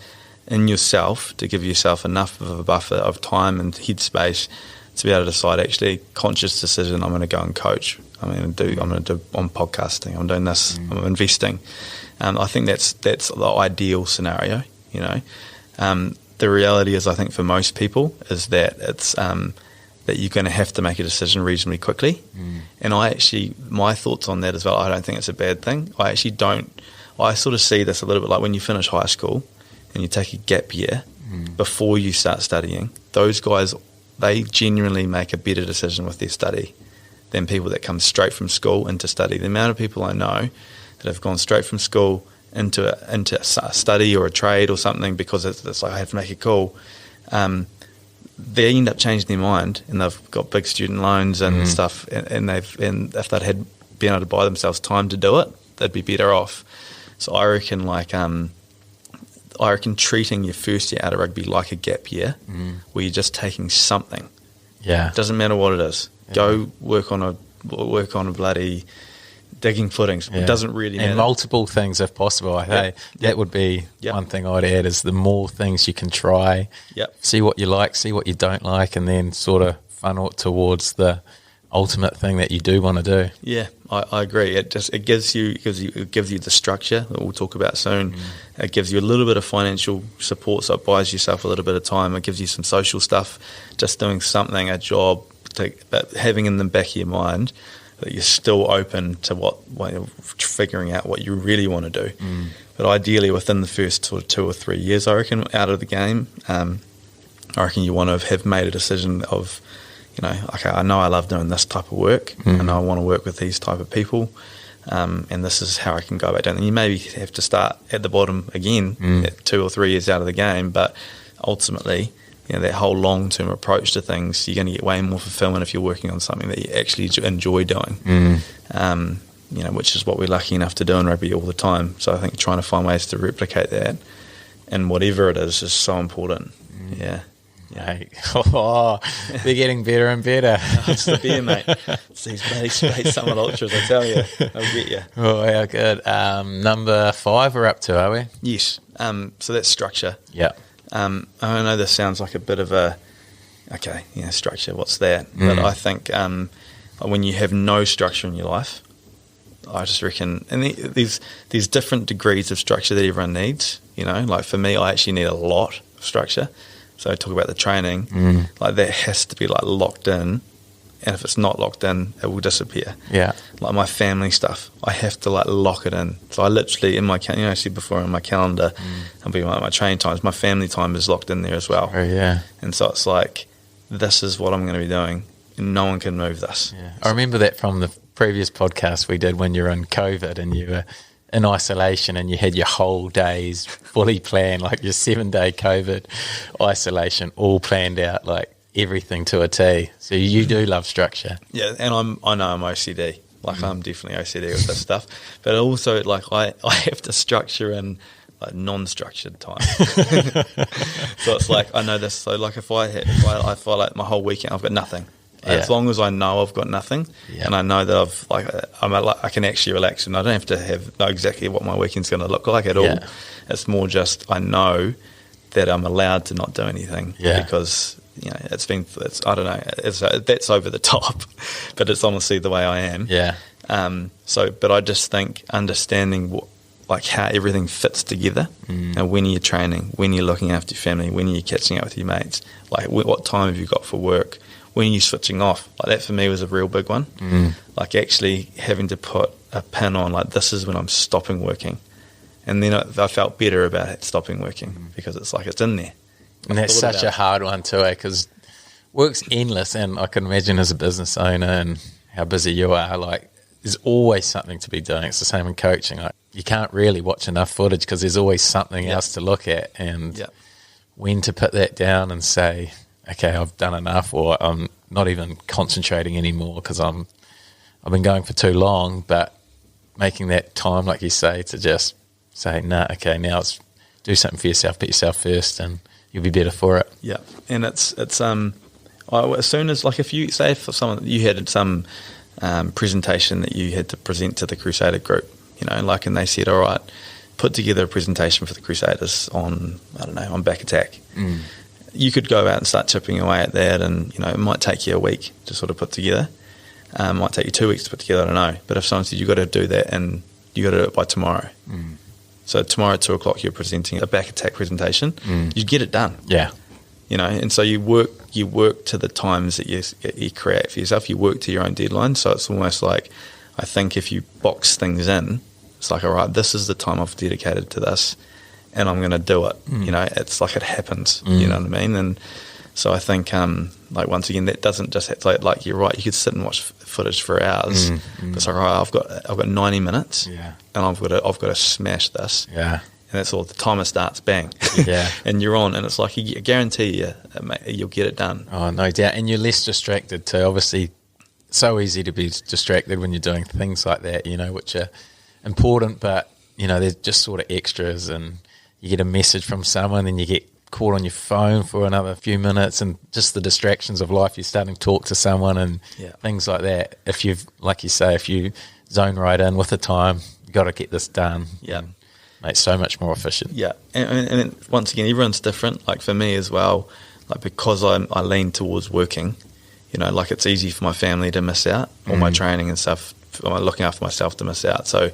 in yourself to give yourself enough of a buffer of time and headspace to be able to decide, actually, conscious decision, I'm going to go and coach. I'm going to do on podcasting. I'm doing this. I'm investing. I think that's the ideal scenario. You know, the reality is, I think for most people, is that it's that you're going to have to make a decision reasonably quickly. And my thoughts on that as well, I don't think it's a bad thing. I sort of see this a little bit like when you finish high school and you take a gap year before you start studying. Those guys, they genuinely make a better decision with their study than people that come straight from school into study. The amount of people I know that have gone straight from school into a study or a trade or something because it's like, I have to make a call, they end up changing their mind, and they've got big student loans and stuff, and if they'd had been able to buy themselves time to do it, they'd be better off. So I reckon treating your first year out of rugby like a gap year, where you're just taking something. Yeah, it doesn't matter what it is. Yeah. Go work on a bloody digging footings. It doesn't really matter. And multiple things if possible. I think that would be one thing I'd add, is the more things you can try, see what you like, see what you don't like, and then sort of funnel it towards the ultimate thing that you do want to do. Yeah, I agree. It gives you the structure that we'll talk about soon. It gives you a little bit of financial support, so it buys yourself a little bit of time. It gives you some social stuff, just doing something, a job, but having in the back of your mind that you're still open to what figuring out what you really want to do. But ideally, within the first sort of 2 or 3 years, I reckon, out of the game, I reckon you want to have made a decision of, you know, okay, I know I love doing this type of work, and I want to work with these type of people, and this is how I can go about doing it. And you maybe have to start at the bottom again, at 2 or 3 years out of the game, but ultimately, you know, that whole long-term approach to things, you're going to get way more fulfillment if you're working on something that you actually enjoy doing, you know, which is what we're lucky enough to do in rugby all the time. So I think trying to find ways to replicate that, and whatever it is so important. Yeah. Hey. Oh, they're getting better and better. It's the beer, mate. It's these bloody Space Summit Ultras, I tell you. I'll get you. Oh, how good. Number 5 we're up to, are we? Yes. So that's structure. Yeah. I know this sounds like a bit of a, structure, what's that? But I think when you have no structure in your life, I just reckon, and there's different degrees of structure that everyone needs, you know. Like for me, I actually need a lot of structure. So I talk about the training, like that has to be like locked in, and if it's not locked in, it will disappear. Yeah. Like my family stuff, I have to like lock it in. So I literally, in my, I said before, in my calendar, I'll be like my training times, my family time is locked in there as well. Oh, yeah. And so it's like, this is what I'm going to be doing, and no one can move this. Yeah. I remember that from the previous podcast we did when you were in COVID and you were in isolation and you had your whole days fully planned, like your 7-day COVID isolation all planned out, like everything to a T. So you do love structure. Yeah, and I know I'm OCD. Like I'm definitely OCD with this stuff. But also like I have to structure in like non-structured time. So it's like I know this. So like if I like my whole weekend I've got nothing. Yeah. As long as I know I've got nothing, and I know that I can actually relax, and I don't have to know exactly what my weekend's going to look like at all. It's more just I know that I'm allowed to not do anything because you know I don't know, that's over the top, but it's honestly the way I am. But I just think understanding like how everything fits together, and when you're training, when you're looking after your family, when you're catching up with your mates, like what time have you got for work, when you're switching off, like that for me was a real big one. Like actually having to put a pin on, like this is when I'm stopping working, and then I felt better about it stopping working because it's like it's in there. And that's such a hard one too, because work's endless, and I can imagine as a business owner and how busy you are, like there's always something to be doing. It's the same in coaching. Like you can't really watch enough footage because there's always something else to look at, and when to put that down and say, okay, I've done enough, or I'm not even concentrating anymore because I've been going for too long, but making that time, like you say, to just say, nah, okay, now it's do something for yourself, put yourself first, and you'll be better for it. Yeah, and it's as soon as, like, if you say for someone, you had some presentation that you had to present to the Crusader group, you know, like, and they said, all right, put together a presentation for the Crusaders on, I don't know, on back attack. You could go out and start chipping away at that, and, you know, it might take you a week to sort of put together. It might take you 2 weeks to put together, I don't know. But if someone said, you've got to do that and you got to do it by tomorrow. So tomorrow at 2 o'clock you're presenting a back attack presentation, you get it done. Yeah. You know, and so you work to the times that you create for yourself. You work to your own deadline. So it's almost like, I think if you box things in, it's like, all right, this is the time I've dedicated to this, and I'm going to do it. You know, it's like it happens. You know what I mean? And so I think, like, once again, that doesn't just have to, like, you're right, you could sit and watch footage for hours. But it's like, all right, I've got 90 minutes, and I've got to smash this. Yeah. And that's all. The timer starts, bang. Yeah. And you're on, and it's like, I guarantee you, you'll get it done. Oh, no doubt. And you're less distracted too. Obviously, so easy to be distracted when you're doing things like that, you know, which are important, but, you know, they're just sort of extras, and you get a message from someone and you get caught on your phone for another few minutes, and just the distractions of life. You're starting to talk to someone and things like that. If you've, like you say, if you zone right in with the time, you got to get this done. Yeah. Make it so much more efficient. Yeah. And once again, everyone's different. Like, for me as well, like, because I lean towards working, you know, like, it's easy for my family to miss out, all my training and stuff, looking after myself to miss out. So,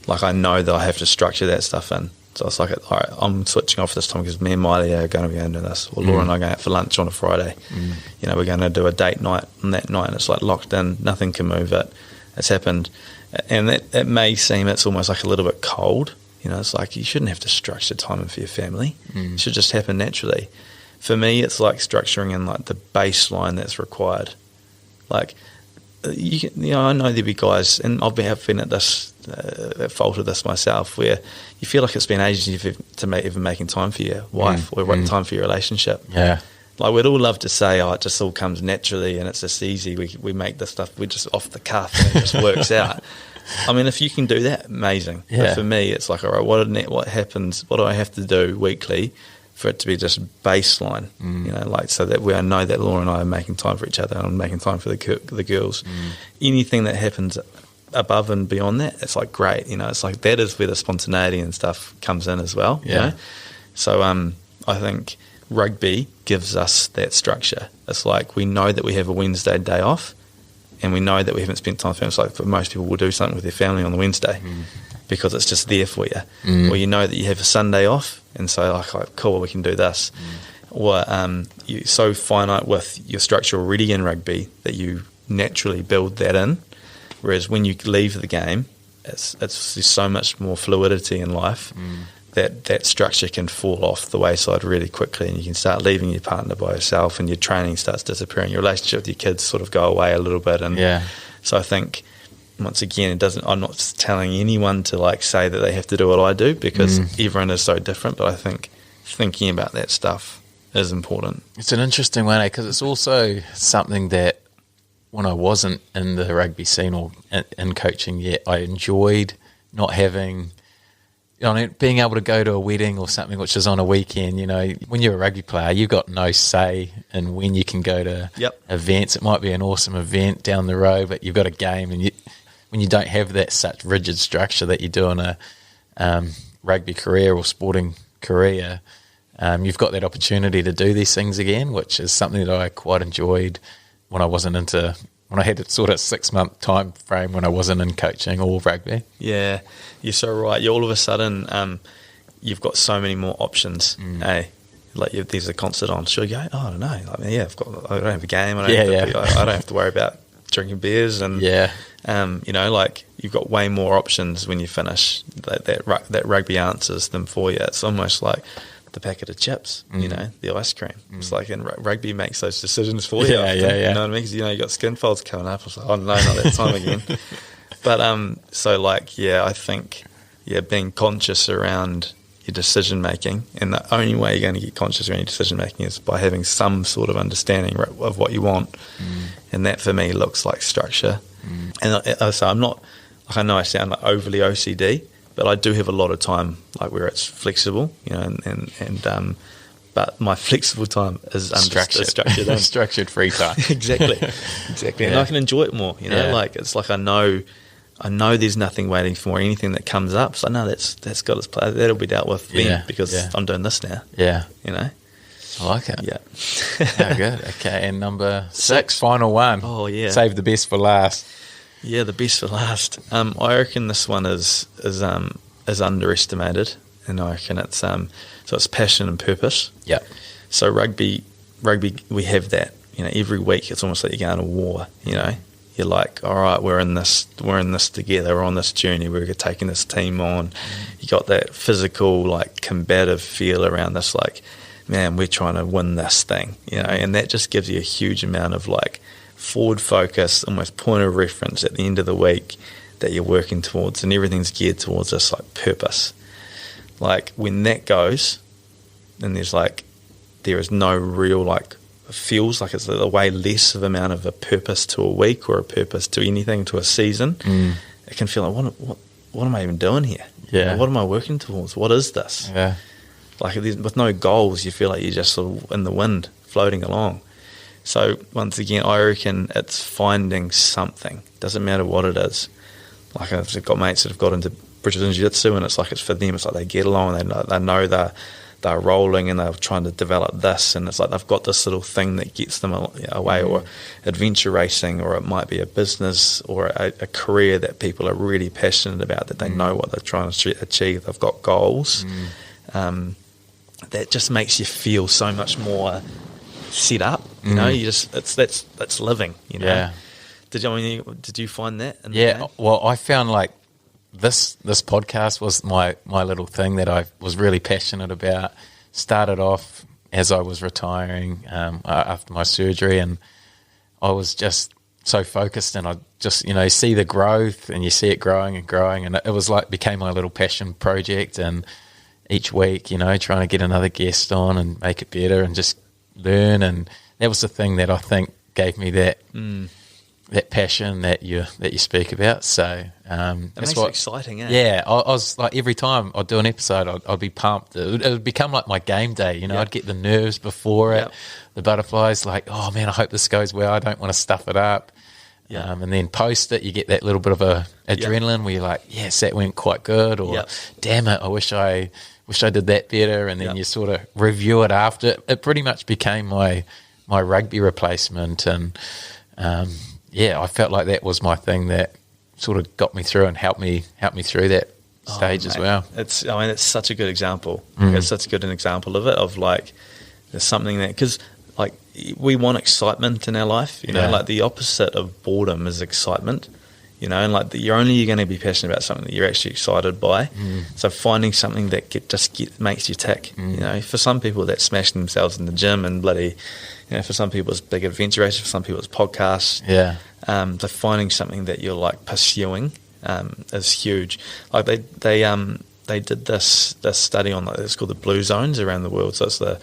like, I know that I have to structure that stuff in. So it's like, all right, I'm switching off this time because me and Miley are going to be into this, or Laura and I are going out for lunch on a Friday. You know, we're going to do a date night on that night, and it's like locked in, nothing can move it. It's happened. And it may seem it's almost like a little bit cold. You know, it's like, you shouldn't have to structure time in for your family. It should just happen naturally. For me, it's like structuring in, like, the baseline that's required. Like, you know, I know there'll be guys, and I've been at this, at fault of this myself, where you feel like it's been ages to even making time for your wife or time for your relationship. Yeah. Like, we'd all love to say, oh, it just all comes naturally and it's just easy. We make this stuff, we're just off the cuff and it just works out. I mean, if you can do that, amazing. Yeah. But for me, it's like, all right, what happens? What do I have to do weekly for it to be just baseline? You know, like, so that I know that Laura and I are making time for each other, and I'm making time for the girls. Anything that happens above and beyond that, it's like, great. You know, it's like, that is where the spontaneity and stuff comes in as well. Yeah. You know? So I think rugby gives us that structure. It's like, we know that we have a Wednesday day off, and we know that we haven't spent time with family. It's like, for most people, will do something with their family on the Wednesday because it's just there for you. Or you know that you have a Sunday off, and so, like, cool, we can do this. Or you're so finite with your structure already in rugby that you naturally build that in. Whereas when you leave the game, there's so much more fluidity in life that structure can fall off the wayside really quickly, and you can start leaving your partner by yourself, and your training starts disappearing. Your relationship with your kids sort of go away a little bit. And so I think, once again, I'm not telling anyone to, like, say that they have to do what I do, because everyone is so different. But I think thinking about that stuff is important. It's an interesting one, because it's also something that, when I wasn't in the rugby scene or in coaching yet, I enjoyed not having, you know, being able to go to a wedding or something which is on a weekend. You know, when you're a rugby player, you've got no say in when you can go to events. It might be an awesome event down the road, but you've got a game, and when you don't have that such rigid structure that you do in a rugby career or sporting career, you've got that opportunity to do these things again, which is something that I quite enjoyed when I had a sort of 6-month time frame when I wasn't in coaching or rugby. Yeah, you're so right. You all of a sudden, you've got so many more options. Like, there's a concert on. Sure, you go, oh, I don't know. I mean, I don't have a game. I don't have to worry about drinking beers. And you know, like, you've got way more options when you finish. That rugby answers them for you. It's almost like the packet of chips, you know, the ice cream. It's like, and rugby makes those decisions for you. You know what I mean? Because, you know, you got skin folds coming up. I was like, oh no, not that time again. But so, like, I think being conscious around your decision making, and the only way you're going to get conscious around your decision making is by having some sort of understanding of what you want, and that for me looks like structure. And so I'm not, like, I know I sound like overly OCD, but I do have a lot of time like where it's flexible, you know, and but my flexible time is Structured. Structured free time. exactly, and I can enjoy it more, you know. Yeah. Like, it's like I know there's nothing waiting for me, anything that comes up. So no, that's got its place. That'll be dealt with then, because I'm doing this now. Yeah. You know? I like it. Yeah. Oh, good. Okay, and number 6, final one. Oh, yeah. Save the best for last. Yeah, the best for last. I reckon this one is underestimated, and I reckon it's so it's passion and purpose. Yeah. So rugby, we have that. You know, every week it's almost like you're going to war. You know, you're like, all right, we're in this together. We're on this journey. We're taking this team on. You got that physical, like, combative feel around this. Like, man, we're trying to win this thing. You know, and that just gives you a huge amount of, like, forward focus, almost point of reference at the end of the week that you're working towards, and everything's geared towards this, like, purpose. Like, when that goes, then there is no real, like, it feels like it's a way less of amount of a purpose to a week or a purpose to anything, to a season. It can feel like, what am I even doing here? Yeah. You know, what am I working towards? What is this? Yeah. Like, with no goals, you feel like you're just sort of in the wind, floating along. So once again, I reckon it's finding something. Doesn't matter what it is. Like, I've got mates that have got into Brazilian Jiu-Jitsu, and it's like, it's for them. It's like they get along, they know they're rolling, and they're trying to develop this, and it's like they've got this little thing that gets them away, or adventure racing, or it might be a business or a career that people are really passionate about, that they know what they're trying to achieve. They've got goals. That just makes you feel so much more set up. You know, you just that's living. You know. Yeah. Did you find that? Yeah. Well, I found, like, this podcast was my little thing that I was really passionate about. Started off as I was retiring after my surgery, and I was just so focused, and I just, you know, see the growth, and you see it growing and growing, and it was like became my little passion project. And each week, you know, trying to get another guest on and make it better and just learn, and that was the thing that I think gave me that that passion that you speak about. So it makes it exciting, eh? Yeah, I was like, every time I'd do an episode, I'd be pumped. It would become like my game day, you know. I'd get the nerves before it, the butterflies, like, oh man, I hope this goes well, I don't want to stuff it up. And then post it, you get that little bit of a adrenaline where you're like, yes, that went quite good, or damn it, I wish I did that better. And then you sort of review it after. It pretty much became my rugby replacement, and I felt like that was my thing that sort of got me through and helped me through that stage as well. It's such a good example. It's such a good example of it, of like, there's something that, because like, we want excitement in our life, you know, like the opposite of boredom is excitement, you know, and like you're going to be passionate about something that you're actually excited by. So finding something that makes you tick, you know. For some people, that's smashing themselves in the gym and bloody, you know, for some people it's big adventure races, for some people it's podcasts. So finding something that you're like pursuing is huge. Like they did this study on, like, it's called the blue zones around the world. So it's the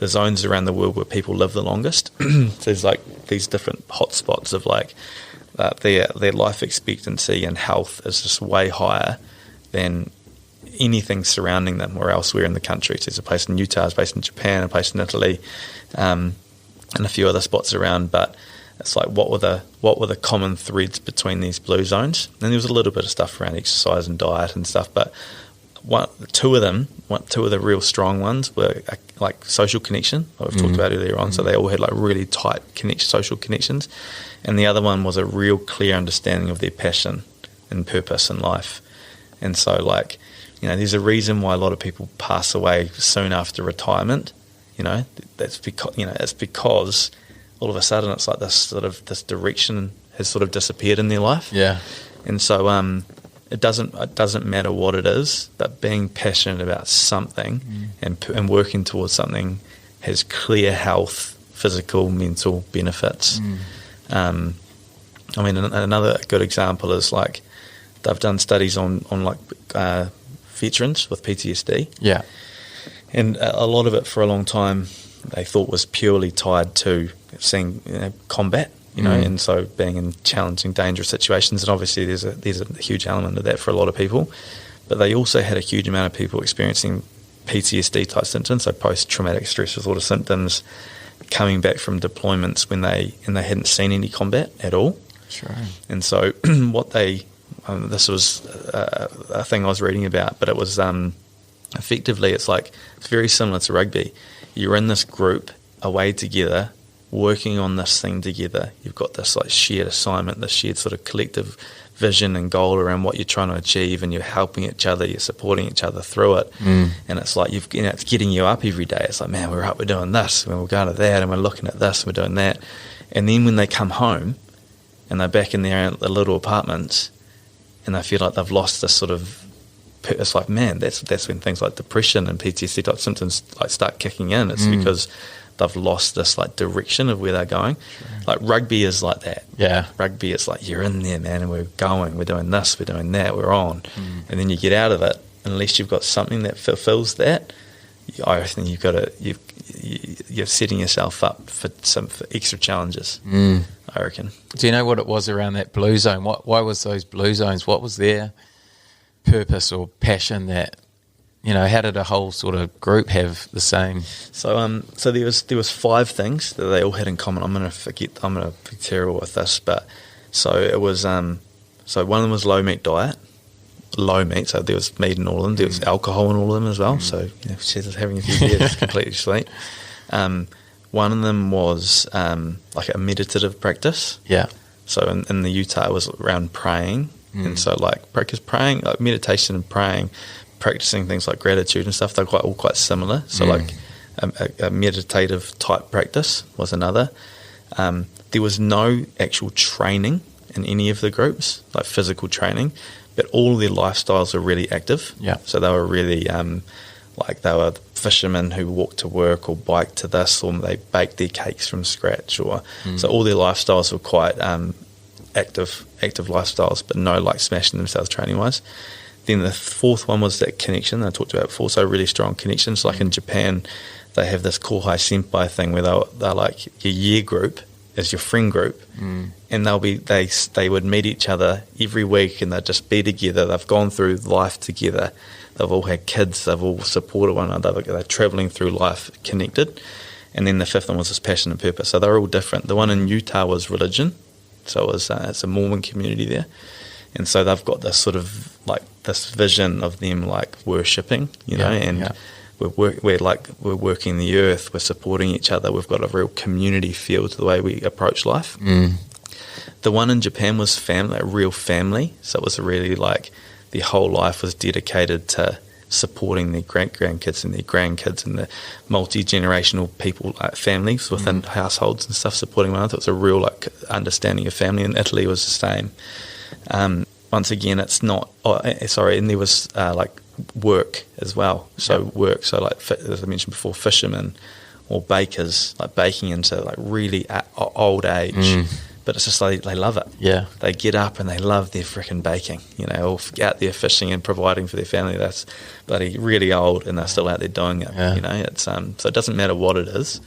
zones around the world where people live the longest. So there's like these different hotspots of like their life expectancy and health is just way higher than anything surrounding them or elsewhere in the country. So there's a place in Utah, there's a place in Japan, a place in Italy, and a few other spots around. But it's like, what were the common threads between these blue zones? And there was a little bit of stuff around exercise and diet and stuff, but two of the real strong ones were like social connection, like we've talked about earlier on. So they all had like really tight social connections, and the other one was a real clear understanding of their passion and purpose in life. And so, like, you know, there's a reason why a lot of people pass away soon after retirement. You know, that's because, you know, it's because all of a sudden it's like this direction has sort of disappeared in their life. And so it doesn't matter what it is, but being passionate about something and working towards something has clear health, physical, mental benefits. I mean, another good example is like they've done studies on like veterans with PTSD. Yeah. And a lot of it for a long time they thought was purely tied to seeing combat, and so being in challenging, dangerous situations. And obviously there's a huge element of that for a lot of people. But they also had a huge amount of people experiencing PTSD type symptoms, so post-traumatic stress disorder symptoms, coming back from deployments when they hadn't seen any combat at all. Sure. And so what they this was a thing I was reading about, but it was effectively it's very similar to rugby. You're in this group away together, working on this thing together. You've got this shared assignment, this shared sort of collective vision and goal around what you're trying to achieve, and you're helping each other, you're supporting each other through it. And it's like it's getting you up every day. It's like, man, we're up, we're doing this, and we're going to that, and we're looking at this, and we're doing that. And then when they come home and they're back in their little apartments and they feel like they've lost this sort of, it's like, man, that's when things like depression and PTSD type symptoms start kicking in. It's because they've lost this direction of where they're going. Sure. Rugby is like that. Yeah. Rugby is you're in there, man, and we're going, we're doing this, we're doing that, we're on. And then you get out of it, unless you've got something that fulfills that, I think you're setting yourself up for extra challenges. I reckon. Do you know what it was around that blue zone? Why was those blue zones? What was their purpose or passion that, how did a whole sort of group have the same? So there was 5 things that they all had in common. I'm going to be terrible with this, but so it was so one of them was low meat diet. Low meat, so there was meat in all of them. There was alcohol in all of them as well. So she's just having a few beers, completely sweet. One of them was a meditative practice. Yeah. So in the Utah, it was around praying, and so practice praying, meditation and praying, practicing things like gratitude and stuff. They're all quite similar. So a meditative type practice was another. There was no actual training in any of the groups, like physical training, but all their lifestyles were really active. Yeah. So they were really they were fishermen who walked to work or biked to this, or they baked their cakes from scratch, or so all their lifestyles were quite active lifestyles, but no smashing themselves training wise. Then the 4th one was that connection that I talked about before, so really strong connections. Like in Japan, they have this Kohai Senpai thing where they're like your year group is your friend group, and they would meet each other every week, and they'd just be together. They've gone through life together. They've all had kids. They've all supported one another. They're travelling through life connected. And then the 5th one was this passion and purpose. So they're all different. The one in Utah was religion. So it's a Mormon community there. And so they've got this sort of this vision of them worshipping, we're working the earth, we're supporting each other, we've got a real community feel to the way we approach life. The one in Japan was family, a real family. So it was really their whole life was dedicated to supporting their grandkids and their grandkids and the multi-generational people, families within households and stuff, supporting one another. It was a real understanding of family. In Italy was the same. Once again, it's not. And there was work as well. So work. So as I mentioned before, fishermen or bakers, baking into really old age. But it's just they love it. Yeah. They get up and they love their frickin' baking. Or out there fishing and providing for their family. That's bloody really old, and they're still out there doing it. Yeah. It's so it doesn't matter what it is.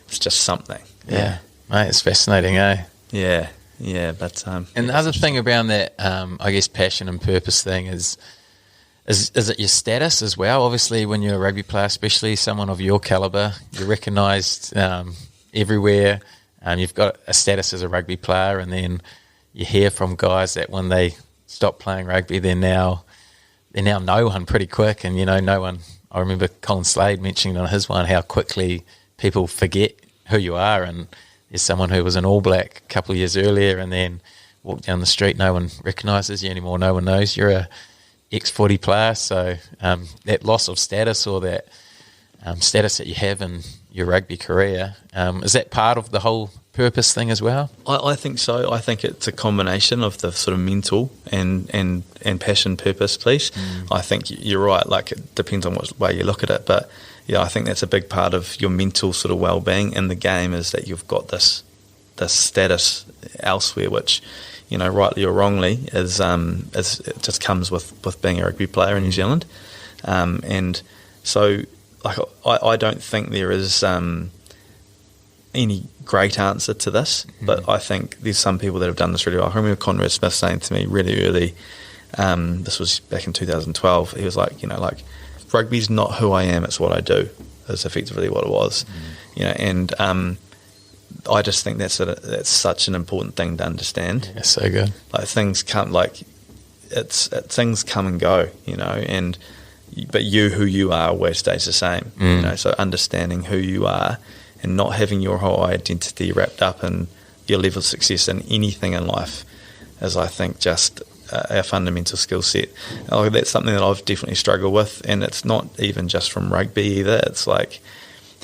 It's just something. Yeah. Mate, it's fascinating, eh? Yeah. Yeah, but and the other thing around that, I guess, passion and purpose thing is it your status as well? Obviously, when you're a rugby player, especially someone of your calibre, you're recognised everywhere. You've got a status as a rugby player, and then you hear from guys that when they stop playing rugby, they're now no one pretty quick, and no one. I remember Colin Slade mentioning on his one how quickly people forget who you are, and there's someone who was an All Black a couple of years earlier, and then walk down the street, no one recognises you anymore, no one knows you're a ex-footy player. So that loss of status, or that status that you have in your rugby career, is that part of the whole purpose thing as well? I think so. I think it's a combination of the sort of mental and passion purpose piece. I think you're right. It depends on what way you look at it, but yeah, I think that's a big part of your mental sort of well-being in the game, is that you've got this status elsewhere, which, rightly or wrongly, is it just comes with being a rugby player in New Zealand. And so, like, I don't think there is any great answer to this, but I think there's some people that have done this really well. I remember Conrad Smith saying to me really early, this was back in 2012, he was like, rugby's not who I am, it's what I do, is effectively what it was. And I just think that's such an important thing to understand. Yeah, so good. Like, things come, things come and go, but who you are always stays the same. So understanding who you are and not having your whole identity wrapped up in your level of success in anything in life is, I think, just a fundamental skill set. That's something that I've definitely struggled with, and it's not even just from rugby either. It's like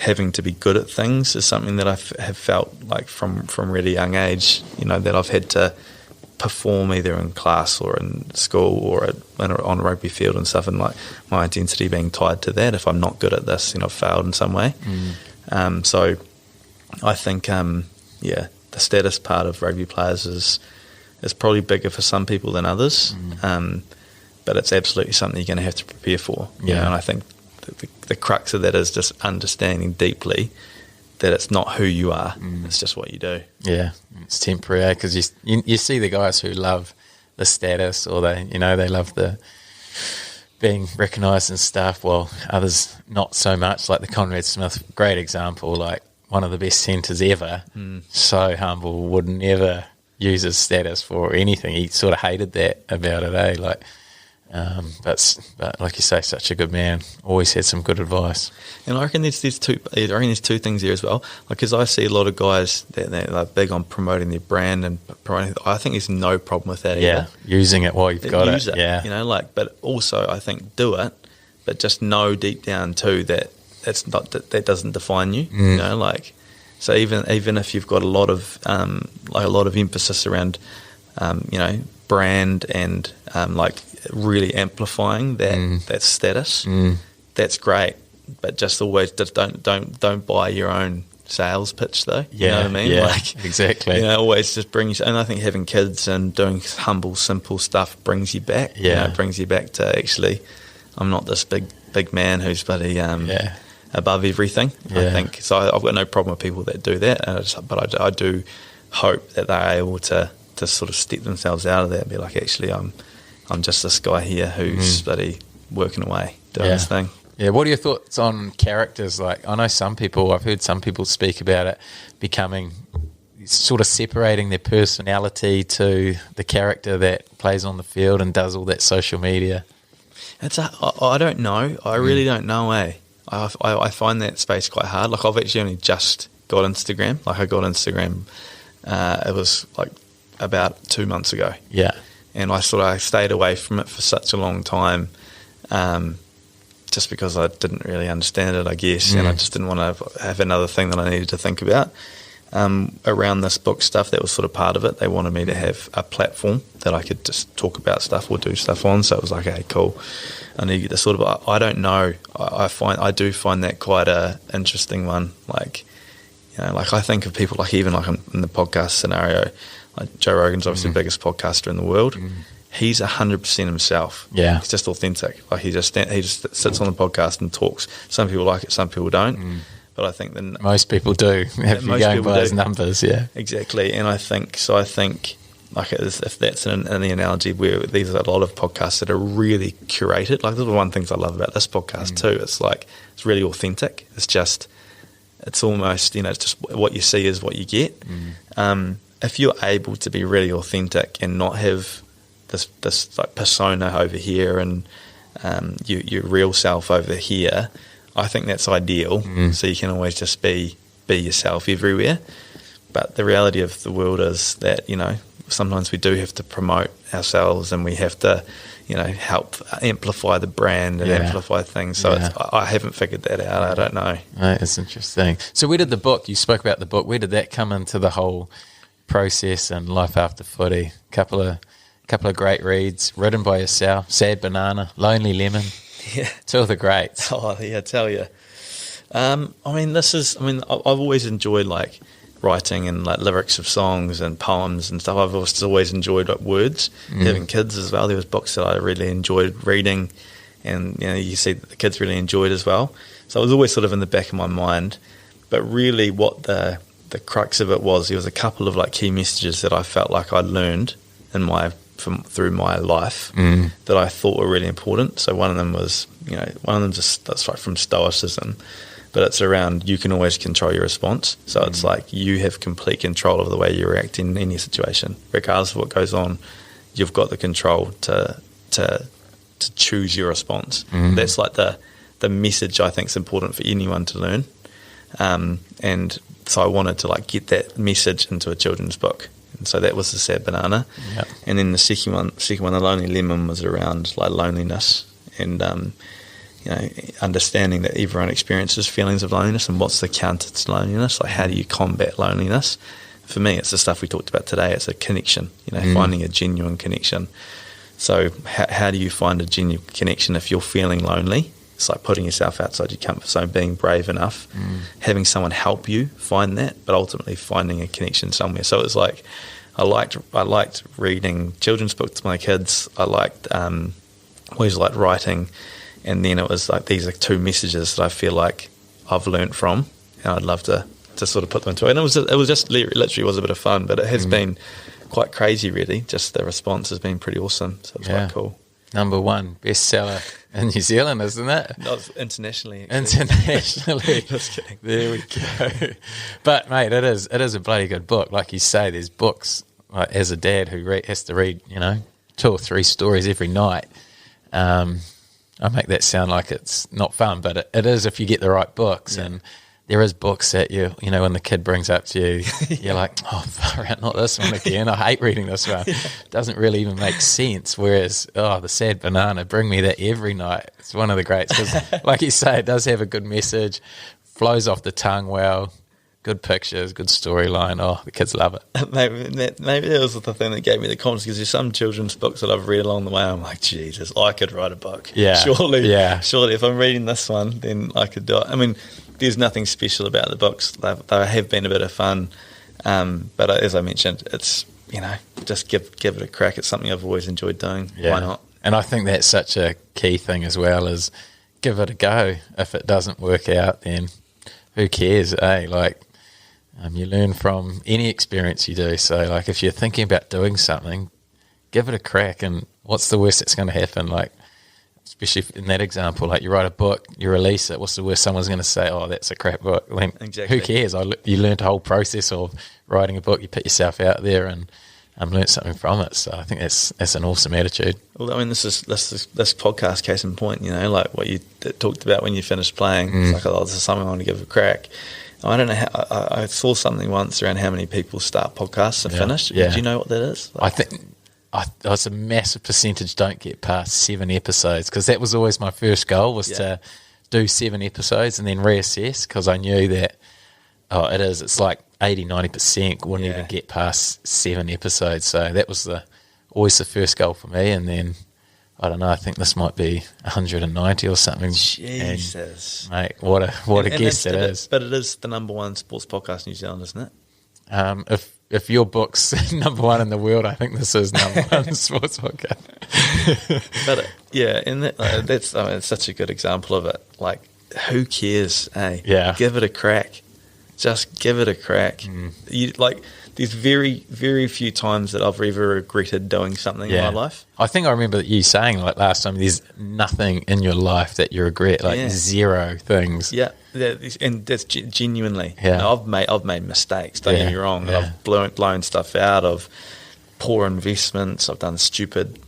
having to be good at things is something that I have felt like from really young age, that I've had to perform either in class or in school or on a rugby field and stuff, and like my identity being tied to that. If I'm not good at this, I've failed in some way. So I think, the status part of rugby players is probably bigger for some people than others, but it's absolutely something you're going to have to prepare for. And I think the crux of that is just understanding deeply that it's not who you are, it's just what you do. Yeah, it's temporary, because you see the guys who love the status, or they love the being recognised and stuff, while others not so much, like the Conrad Smith, great example, like one of the best centres ever, so humble, would never use his status for anything. He sort of hated that about it, like, but like you say, such a good man, always had some good advice. And I reckon there's two things there as well. Like, because I see a lot of guys that are big on promoting their brand and promoting, I think there's no problem with that either. Using it while you've got it. But also I think do it, but just know deep down too that it's not, that doesn't define you. So even if you've got a lot of emphasis around brand and really amplifying that status, that's great, but just always don't buy your own sales pitch though. You know what I mean? Exactly. Always just brings, and I think having kids and doing humble, simple stuff brings you back. It brings you back to, actually, I'm not this big man who's bloody above everything. I think so. I've got no problem with people that do that, but I do hope that they're able to sort of step themselves out of that and be like, actually, I'm just this guy here who's bloody working away doing this thing. Yeah, what are your thoughts on characters? Like, I know I've heard some people speak about it becoming, sort of separating their personality to the character that plays on the field and does all that social media. I don't know. I really don't know, I find that space quite hard. Like, I've actually only just got Instagram. Like, I got Instagram, it was like about 2 months ago. Yeah. And I stayed away from it for such a long time, just because I didn't really understand it, I guess, and I just didn't want to have another thing that I needed to think about. Around this book stuff, that was sort of part of it. They wanted me to have a platform that I could just talk about stuff or do stuff on, so it was like, okay, cool. I need to get this sort of, I don't know, I do find that quite a interesting one. Like, like I think of people like, even like in the podcast scenario, like Joe Rogan's obviously the biggest podcaster in the world. He's 100% himself. Yeah, he's just authentic. Like, he just sits on the podcast and talks. Some people like it, some people don't. But I think that most people do. If you're going by those numbers, exactly. And I think like, if that's in the analogy where these are a lot of podcasts that are really curated. Like, this is one of the things I love about this podcast too. It's like, it's really authentic. It's almost, it's just what you see is what you get. If you're able to be really authentic and not have this like persona over here and your real self over here, I think that's ideal. So you can always just be yourself everywhere. But the reality of the world is that, sometimes we do have to promote ourselves, and we have to, help amplify the brand and amplify things. So I haven't figured that out. I don't know. It's interesting. So where did the book, you spoke about the book, where did that come into the whole process and life after footy? Couple of great reads, written by yourself, Sad Banana, Lonely Lemon. Yeah. Two of the greats. Oh, yeah, I tell you. I've always enjoyed like writing and like lyrics of songs and poems and stuff. I've always enjoyed like words. Having kids as well, there was books that I really enjoyed reading, and you see that the kids really enjoyed as well. So it was always sort of in the back of my mind. But really, what the crux of it was, there was a couple of like key messages that I felt like I learned through my life that I thought were really important. So one of them was, that's right from Stoicism, but it's around you can always control your response. So it's like you have complete control of the way you react in any situation, regardless of what goes on. You've got the control to choose your response. That's like the message I think is important for anyone to learn. And so I wanted to like get that message into a children's book. And so that was the Sad Banana. Yep. And then the second one, the Lonely Lemon, was around like loneliness and understanding that everyone experiences feelings of loneliness, and what's the counter to loneliness? Like, how do you combat loneliness? For me, it's the stuff we talked about today. It's a connection, finding a genuine connection. So how do you find a genuine connection if you're feeling lonely? It's like putting yourself outside your comfort zone, being brave enough, having someone help you find that, but ultimately finding a connection somewhere. So it was like I liked reading children's books to my kids. I always liked writing, and then it was like these are two messages that I feel like I've learnt from, and I'd love to sort of put them into it. And it was just literally was a bit of fun, but it has been quite crazy, really. Just the response has been pretty awesome, so it's quite cool. Number 1 bestseller in New Zealand, isn't it? Not internationally. Internationally. Just kidding. There we go. But mate, it is a bloody good book. Like you say, there's books. Like, as a dad who has to read, 2 or 3 stories every night. I make that sound like it's not fun, but it is if you get the right books. Yeah. And there is books that when the kid brings up to you, you're like, oh, far out, not this one again. I hate reading this one. It doesn't really even make sense. Whereas, the Sad Banana, bring me that every night. It's one of the greats because, like you say, it does have a good message, flows off the tongue well, good pictures, good storyline. Oh, the kids love it. Maybe that was the thing that gave me the confidence, because there's some children's books that I've read along the way. I'm like, Jesus, I could write a book. Yeah. Surely if I'm reading this one, then I could do it. I mean, there's nothing special about the books. They have been a bit of fun, but as I mentioned, it's just give it a crack. It's something I've always enjoyed doing. Yeah. Why not? And I think that's such a key thing as well, is give it a go. If it doesn't work out, then who cares? Like you learn from any experience you do. So like if you're thinking about doing something, give it a crack. And what's the worst that's going to happen? Like, especially in that example, like you write a book, you release it, what's the worst someone's going to say? Oh, that's a crap book. Exactly. Who cares? You learned a whole process of writing a book, you put yourself out there and learned something from it. So I think that's an awesome attitude. Well, I mean, this podcast case in point, like what you talked about when you finished playing. It's like, this is something I want to give a crack. I don't know how, I saw something once around how many people start podcasts and finish. Yeah. Do you know what that is? I think it's a massive percentage don't get past 7 episodes, because that was always my first goal, was to do 7 episodes and then reassess, because I knew that it's like 80-90% wouldn't even get past 7 episodes. So that was always the first goal for me. And then I don't know, I think this might be 190 or something. Jesus, and, mate, what a guess it is. But it is the number 1 sports podcast in New Zealand, isn't it? If your book's number 1 in the world, I think this is number 1 sports podcast. But and that's it's such a good example of it. Like, who cares? Yeah, give it a crack. Just give it a crack. There's very, very few times that I've ever regretted doing something in my life. I think I remember you saying, like, last time, there's nothing in your life that you regret, like 0 things. Yeah, and that's genuinely. Yeah. I've made mistakes, don't get me wrong. Yeah. I've blown stuff out of poor investments. I've done stupid,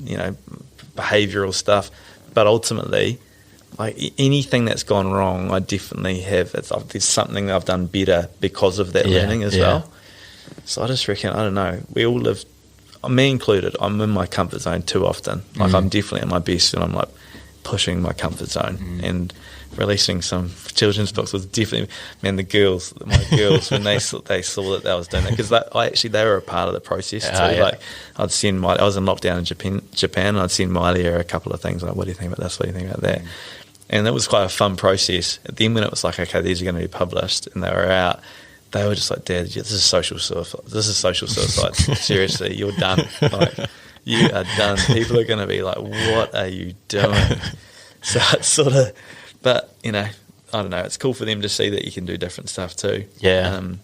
behavioural stuff. But ultimately, like anything that's gone wrong, I definitely have. There's something that I've done better because of that learning as well. So I just reckon, I don't know, we all live, me included, I'm in my comfort zone too often. Like I'm definitely at my best when I'm like pushing my comfort zone, and releasing some children's books was definitely, man, my girls, when they saw that I was doing that, because they were a part of the process too. Like I'd send I was in lockdown in Japan, and I'd send Miley a couple of things like, what do you think about this? What do you think about that? And it was quite a fun process. Then when it was like, okay, these are going to be published, and they were out, they were just like, Dad, this is social suicide. Seriously, you're done. Like, you are done. People are going to be like, what are you doing? So it's sort of, but, you know, I don't know. It's cool for them to see that you can do different stuff too. Yeah. And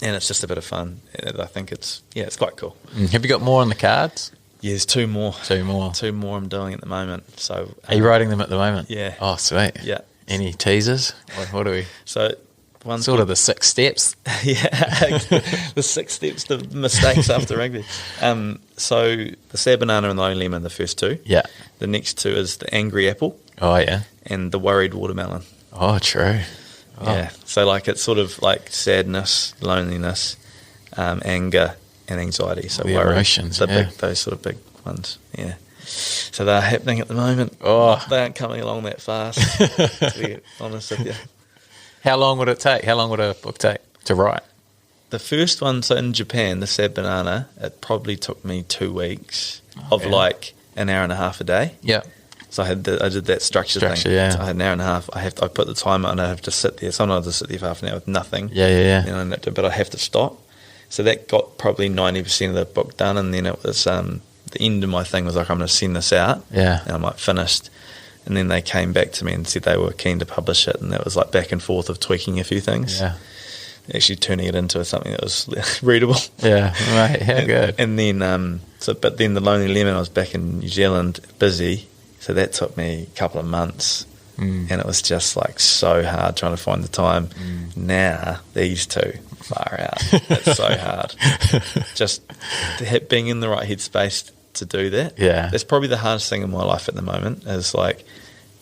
it's just a bit of fun. And I think it's quite cool. Have you got more on the cards? Yeah, there's two more. Two more. Two more I'm doing at the moment. So Are you writing them at the moment? Yeah. Oh, sweet. Yeah. Any teasers? What do we? So one Sort of the 6 steps. yeah, the 6 steps to mistakes after rugby. So the sad banana and the lonely lemon, the first two. Yeah. The next two is the angry apple Oh, yeah. and the worried watermelon. Oh, true. Oh. Yeah. So like it's sort of like sadness, loneliness, anger, and anxiety. So The worry, emotions, the yeah. big, those sort of big ones. Yeah. So they're happening at the moment. Oh. They aren't coming along that fast. To be honest with you. How long would it take? How long would a book take to write? The first one, so in Japan, the sad banana, it probably took me 2 weeks of Okay. like an hour and a half a day. Yeah. So I did that structure thing. Yeah. So I had an hour and a half. I put the timer and I have to sit there. Sometimes I just sit there for half an hour with nothing. Yeah. You know, but I have to stop. So that got probably 90% of the book done, and then it was the end of my thing was like, I'm going to send this out. Yeah. And I'm like finished. And then they came back to me and said they were keen to publish it, and that was like back and forth of tweaking a few things. Yeah. Actually turning it into something that was readable. Yeah. Right. How good. And then, but then the Lonely Lemon, I was back in New Zealand, busy, so that took me a couple of months, and it was just like so hard trying to find the time. Now these two, far out, it's so hard. Just being in the right headspace to do that. Yeah. That's probably the hardest thing in my life at the moment, is like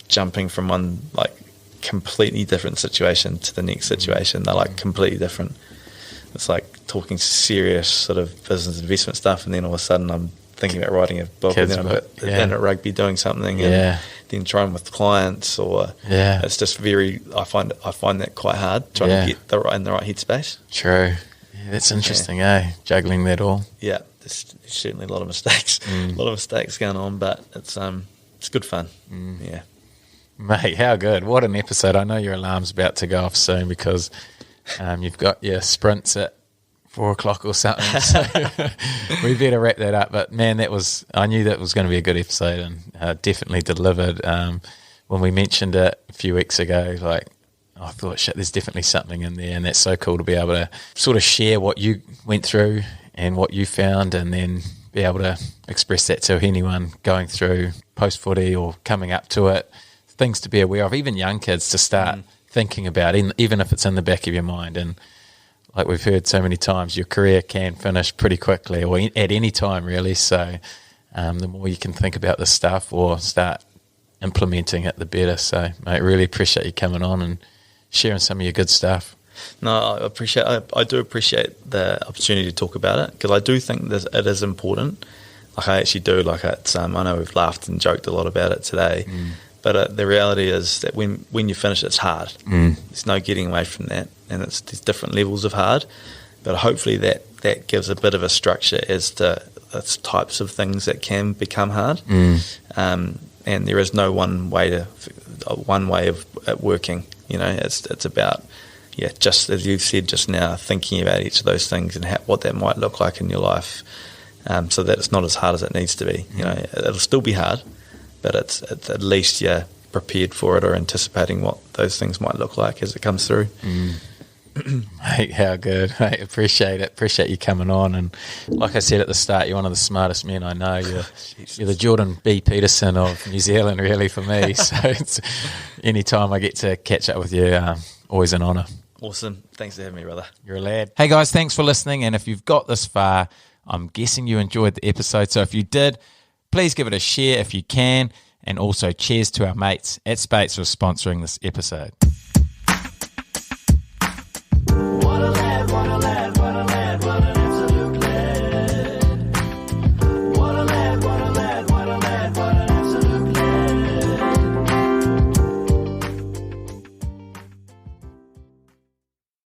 jumping from one like completely different situation to the next situation. They're like completely different. It's like talking serious sort of business investment stuff, and then all of a sudden I'm thinking about writing a book, Kids and then book, I'm yeah. in at rugby doing something, Yeah. and then trying with clients, or Yeah. it's just I find that quite hard trying Yeah. to get in the right headspace. True. Yeah, that's interesting, eh? Juggling that all. Yeah, there's certainly a lot of mistakes, a lot of mistakes going on, but it's good fun. Yeah. Mate, how good. What an episode. I know your alarm's about to go off soon because you've got your sprints at 4 o'clock or something. So we better wrap that up. But, man, I knew that was going to be a good episode, and definitely delivered. When we mentioned it a few weeks ago, like, I thought, shit, there's definitely something in there, and that's so cool to be able to sort of share what you went through and what you found, and then be able to express that to anyone going through post-footy or coming up to it. Things to be aware of, even young kids to start thinking about, even if it's in the back of your mind. And like we've heard so many times, your career can finish pretty quickly or at any time, really. So the more you can think about this stuff or start implementing it, the better. So, mate, really appreciate you coming on and sharing some of your good stuff. No, I do appreciate the opportunity to talk about it, because I do think it is important. Like I actually do. Like it's, I know we've laughed and joked a lot about it today, but the reality is that when you finish, it's hard. There's no getting away from that, and there's different levels of hard. But hopefully that gives a bit of a structure as to the types of things that can become hard. And there is no one way of it working. You know, it's about, just as you've said just now, thinking about each of those things and what that might look like in your life, so that it's not as hard as it needs to be. You know, it'll still be hard, but it's at least you're prepared for it or anticipating what those things might look like as it comes through. Mate, how good. Mate, appreciate it. Appreciate you coming on. And like I said at the start, you're one of the smartest men I know. You're the Jordan B. Peterson of New Zealand, really, for me. So it's any time I get to catch up with you, always an honour. Awesome. Thanks for having me, brother. You're a lad. Hey, guys, thanks for listening. And if you've got this far, I'm guessing you enjoyed the episode. So if you did, please give it a share if you can. And also cheers to our mates at Spates for sponsoring this episode.